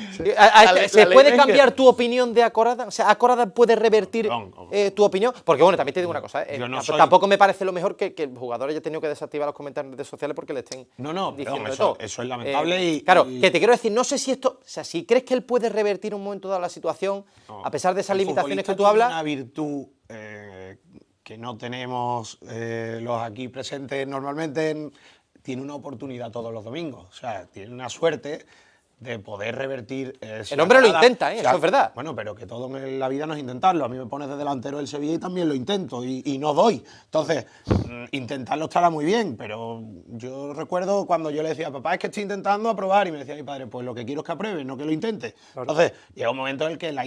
¿se La puede ley cambiar Menker. tu opinión de Acorada? O sea, ¿Acorada puede revertir Perdón. tu opinión? Porque bueno, también te digo una cosa, Yo no soy- tampoco me parece lo mejor que el jugador haya tenido que desactivar los comentarios en redes sociales porque le estén No, diciendo perdón, de eso- todo. eso es lamentable Claro, y- que te quiero decir, no sé si esto, o sea, si crees que él puede revertir un momento dado la situación, a pesar de esas El limitaciones que futbolista tú tiene hablas. una virtud que no tenemos los aquí presentes normalmente, tiene una oportunidad todos los domingos. O sea, tiene una suerte de poder revertir. El hombre lo intenta, eso es verdad. Bueno, pero que todo en la vida no es intentarlo. A mí me pones de delantero del Sevilla y también lo intento y no doy. Entonces, intentarlo estará muy bien, pero yo recuerdo cuando yo le decía, papá, es que estoy intentando aprobar, y me decía mi padre, pues lo que quiero es que apruebe, no que lo intente. Entonces, llega un momento en el que la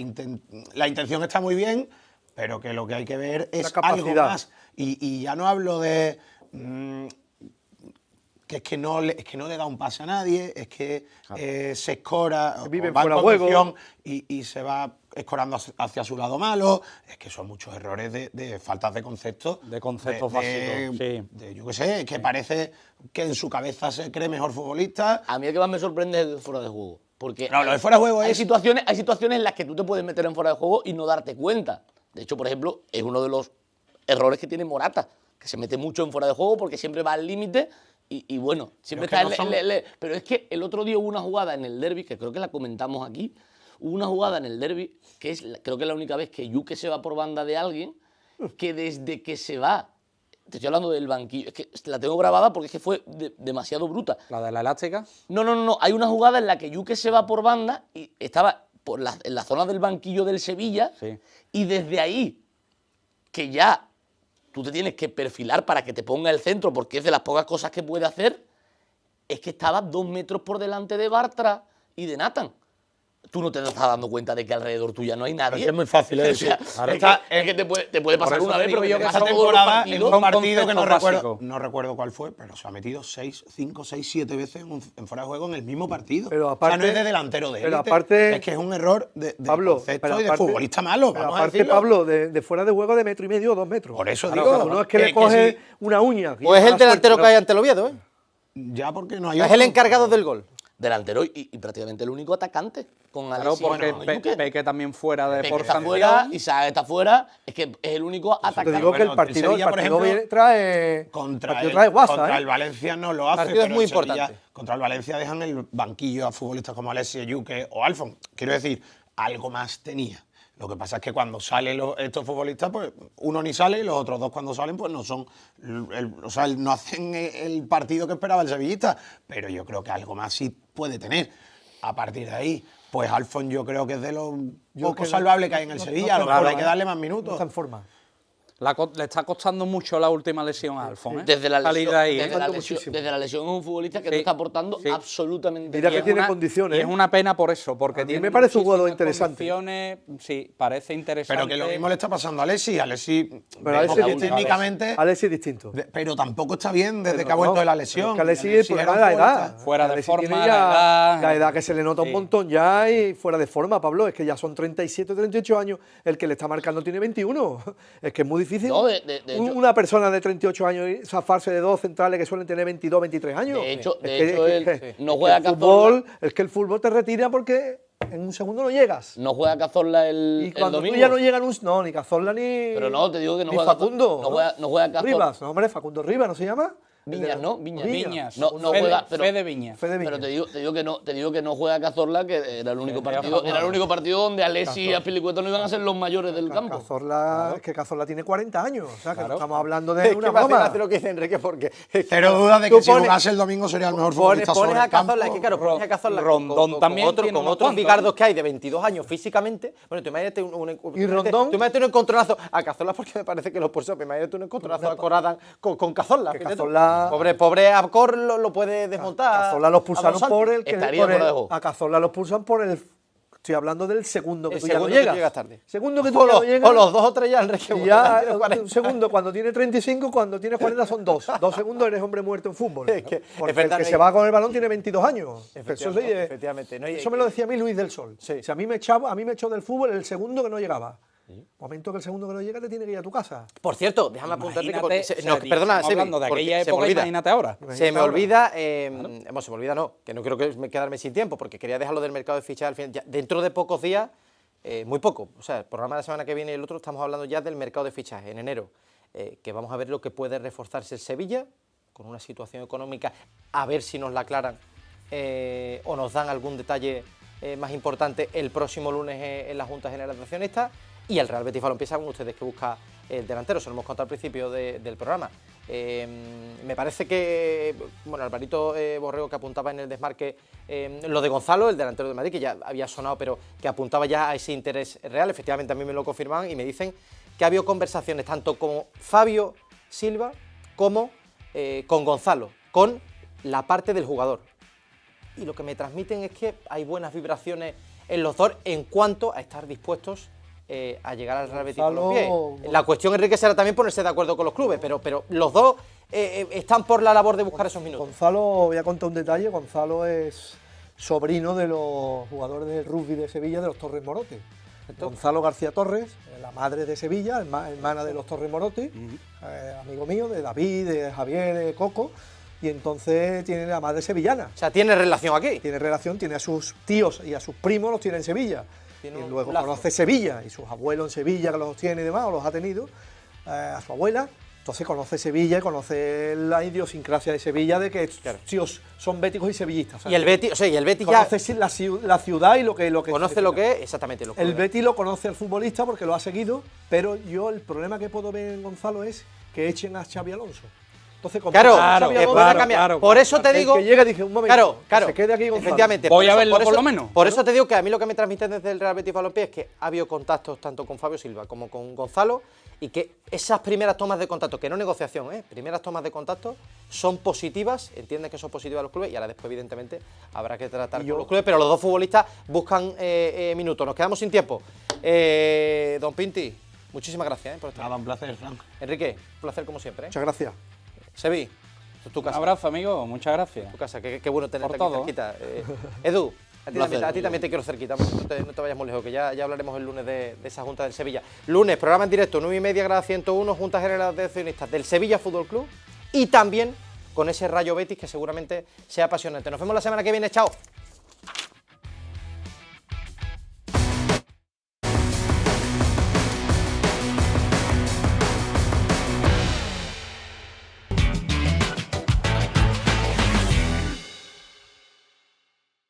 intención está muy bien, pero que lo que hay que ver La es capacidad. algo más. Y ya no hablo de que es que no le da un pase a nadie, es que se escora, Vive o va en fuera de juego. conducción y se va escorando hacia su lado malo. Es que son muchos errores de faltas de concepto. De conceptos básicos, sí. Yo qué sé, que parece que en su cabeza se cree mejor futbolista. A mí el que más me sorprende es el de fuera de juego. Porque No, lo de fuera de juego hay es... situaciones en las que tú te puedes meter en fuera de juego y no darte cuenta. De hecho, por ejemplo, es uno de los errores que tiene Morata, que se mete mucho en fuera de juego porque siempre va al límite y bueno, siempre Pero está... es que no son- Pero es que el otro día hubo una jugada en el derbi, que creo que la comentamos aquí, hubo una jugada en el derbi, que es creo que es la única vez que Yuke se va por banda de alguien, que desde que se va, te estoy hablando del banquillo, es que la tengo grabada porque es que fue demasiado bruta. La de la elástica. No. Hay una jugada en la que Yuke se va por banda y estaba en la zona del banquillo del Sevilla. Sí. Y desde ahí, que ya tú te tienes que perfilar para que te ponga el centro, porque es de las pocas cosas que puede hacer, es que estaba 2 metros por delante de Bartra y de Nathan. Tú no te estás dando cuenta de que alrededor tuya no hay nadie. Es muy fácil, O sea, Claro. es que te puede pasar eso una te vez, digo pero yo que que te pasa Esta todos los temporada, en partidos. un son partido que conceptos no recuerdo cuál fue, pero se ha metido 5, 6, 7 veces en fuera de juego en el mismo partido. Pero o sea, aparte- no es de delantero de pero élite, aparte- es que es un error de Pablo, concepto pero y de aparte- futbolista malo, Pero vamos a aparte, decirlo. Pablo, de fuera de juego de 1,5 o 2 metros. Por eso Claro, digo, claro, no es que le que coge sí. una uña. y Pues es mala el delantero suerte, que hay ante el Oviedo, ¿eh? Ya porque no hay Es otro. el encargado del gol. Delantero y prácticamente el único atacante. Con Claro, Alexis. porque Bueno, Yuke. Peque también fuera de Peque por está sanción. fuera, Isaac está fuera, es que es el único Te atacante. digo que el Bueno, partido, el Sevilla, por ejemplo, trae guasa, contra ¿eh? el Valencia no lo hace, Partido es pero muy el Sevilla, importante. contra el Valencia dejan el banquillo a futbolistas como Alexis, Yuke o Alfon. Quiero decir, algo más tenía. Lo que pasa es que cuando salen estos futbolistas, pues uno ni sale y los otros dos cuando salen, pues no son, no hacen el partido que esperaba el sevillista. Pero yo creo que algo más sí puede tener. A partir de ahí, pues Alfon yo creo que es de lo poco salvable que hay en el Sevilla. A lo mejor hay que darle más No minutos. está en forma. Le está costando mucho la última lesión a Alfon, ¿eh? Desde la Salir lesión, de ahí, ¿eh? desde, la Falta lesión, muchísimo. desde la lesión es un futbolista que Sí, no está aportando sí. absolutamente Mira nada. que es tiene una- condiciones, y es ¿eh? una pena por eso, porque A mí tiene me parece un jugador muchísimas interesante. condiciones. Sí, parece interesante. Pero que lo mismo le está pasando a Alexis. Alexis, Pero Alexis vemos es que técnicamente, Alexis es distinto. pero tampoco está bien desde Pero que ha vuelto no, de la pero lesión. es que Alexis, el Alexis problema era es un la edad. futbolista. Fuera de Alexis forma, tiene la ya edad. la edad que se le nota un Sí. montón ya y fuera de forma, Pablo. Es que ya son 37, 38 años. El que le está marcando tiene 21. Es que es muy difícil. No, de hecho- Una persona de 38 años y zafarse de dos centrales que suelen tener 22, 23 años. De hecho, Es que- él no juega el Cazorla. fútbol, es que el fútbol te retira porque en un segundo no llegas. No juega Cazorla el Y cuando domingo. tú ya no llegan no, ni Cazorla ni. Pero no, te digo que no ni juega Facundo. no juega Cazorla. Rivas, no, hombre, Facundo Rivas, ¿no se llama? Viñas, ¿no? Viñas. Viñas. No Fede- juega, pero, Fede Viñas. Fede Viñas. pero te digo que no juega Cazorla, que era el único Era partido, era el único partido donde Alexis y Cazorla. Azpilicueta no iban a ser los mayores del campo. Cazorla, es que Cazorla tiene 40 años. O sea, que no Claro. estamos hablando Es de que una me hace broma. gracia lo que dice Enrique porque... es que Cero dudas de tú que si pones- jugase el domingo sería el mejor Pones, futbolista sobre a el campo. Cazorla, es que claro, pones a Cazorla Rondón también con tiene unos otros cuantos, bigardos ¿eh? que hay de 22 años físicamente. Bueno, tú imagínate ¿Y Rondón? Tú imagínate un encontronazo a Cazorla porque me parece que los pulsos, pero imagínate un encontronazo a Coradan con Cazorla. Que fíjate tú. Cazorla- Pobre Abcor lo puede desmontar. Cazorla los a pulsaron Monsanto. por el que Estaría por fuera el- de juego. a Cazorla los pulsan por el. Estoy hablando del segundo que El tú ya no segundo que tú llegas. llegas tarde. Segundo que tú O ya no los, llegas. o los 2 o 3 ya, Enrique. Y ya, tiene 40. un segundo, cuando tiene 35, cuando tiene 40 son 2. 2 segundos eres hombre muerto en fútbol. Es que, Porque es verdad, el que no se hay- va con el balón tiene 22 años. Efectivamente, Eso, sí, efectivamente, no hay- eso me lo decía a mí Luis del Sol. Sí. Si a mí me echó del fútbol el segundo que no llegaba. Momento que el segundo que no llega te tiene que ir a tu casa. Por cierto, déjame apuntarte que... Imagínate, porque o sea, perdona, estamos Sebi, hablando de porque aquella se me época, olvida. imagínate ahora. Se me olvida, bueno, se me olvida no, que no quiero quedarme sin tiempo, porque quería dejarlo del mercado de fichajes al final. Ya, dentro de pocos días, muy poco, o sea, el programa de la semana que viene y el otro, estamos hablando ya del mercado de fichajes, en enero, que vamos a ver lo que puede reforzarse el Sevilla, con una situación económica, a ver si nos la aclaran o nos dan algún detalle más importante el próximo lunes en la Junta General de Accionistas. Y el Real Betis Balompié, saben ustedes que busca el delantero, se lo hemos contado al principio del programa. Me parece que, bueno, Alvarito Borrego, que apuntaba en el desmarque lo de Gonzalo, el delantero de Madrid, que ya había sonado, pero que apuntaba ya a ese interés real. Efectivamente, a mí me lo confirman y me dicen que ha habido conversaciones tanto con Fabio Silva como con Gonzalo, con la parte del jugador. Y lo que me transmiten es que hay buenas vibraciones en los dos en cuanto a estar dispuestos a llegar al Real Betis Gonzalo, Balompié. La cuestión, Enrique, será también ponerse de acuerdo con los clubes, pero los dos están por la labor de buscar esos minutos. Gonzalo, voy a contar un detalle, Gonzalo es sobrino de los jugadores del rugby de Sevilla, de los Torres Morote. Gonzalo García Torres, la madre de Sevilla, hermana de los Torres Morote, amigo mío, de David, de Javier, de Coco, y entonces tiene la madre sevillana. O sea, tiene relación aquí. Tiene relación, tiene a sus tíos y a sus primos, los tiene en Sevilla. Tiene Y un luego lazo. conoce Sevilla, y sus abuelos en Sevilla que los tiene y demás, o los ha tenido, a su abuela. Entonces conoce Sevilla y conoce la idiosincrasia de Sevilla, de que tíos son béticos y sevillistas. Y el Betis, o sea, y el Betis ya conoce la ciudad y lo que conoce lo que es, exactamente lo que el es. Betis lo conoce al futbolista porque lo ha seguido, pero yo el problema que puedo ver en Gonzalo es que echen a Xabi Alonso. Entonces, como Claro, Xabi que Alonso, pueda cambiar. Por eso te el digo. que llega dije, un momento, Claro, que claro. se quede aquí Gonzalo. Efectivamente. Voy a eso- verlo por eso- lo menos. Por eso te digo que a mí lo que me transmiten desde el Real Betis Balompié es que ha habido contactos tanto con Fabio Silva como con Gonzalo y que esas primeras tomas de contacto, que no negociación, primeras tomas de contacto, son positivas, entienden que son positivas los clubes y ahora después, evidentemente, habrá que tratar con los clubes, pero los dos futbolistas buscan minutos. Nos quedamos sin tiempo. Don Pinti, muchísimas gracias por estar. Nada, un placer, Frank. Enrique, un placer como siempre. Muchas gracias. Sevi, esto es tu Un casa. abrazo, amigo, muchas gracias. Tu casa, qué bueno tenerte Por aquí todo. cerquita. Edu, a ti, placer, también te quiero cerquita, no te vayas muy lejos, que ya hablaremos el lunes de esa Junta del Sevilla. Lunes, programa en directo, 9:30, grada 101, Junta General de Accionistas del Sevilla Fútbol Club y también con ese Rayo Betis que seguramente sea apasionante. Nos vemos la semana que viene, chao.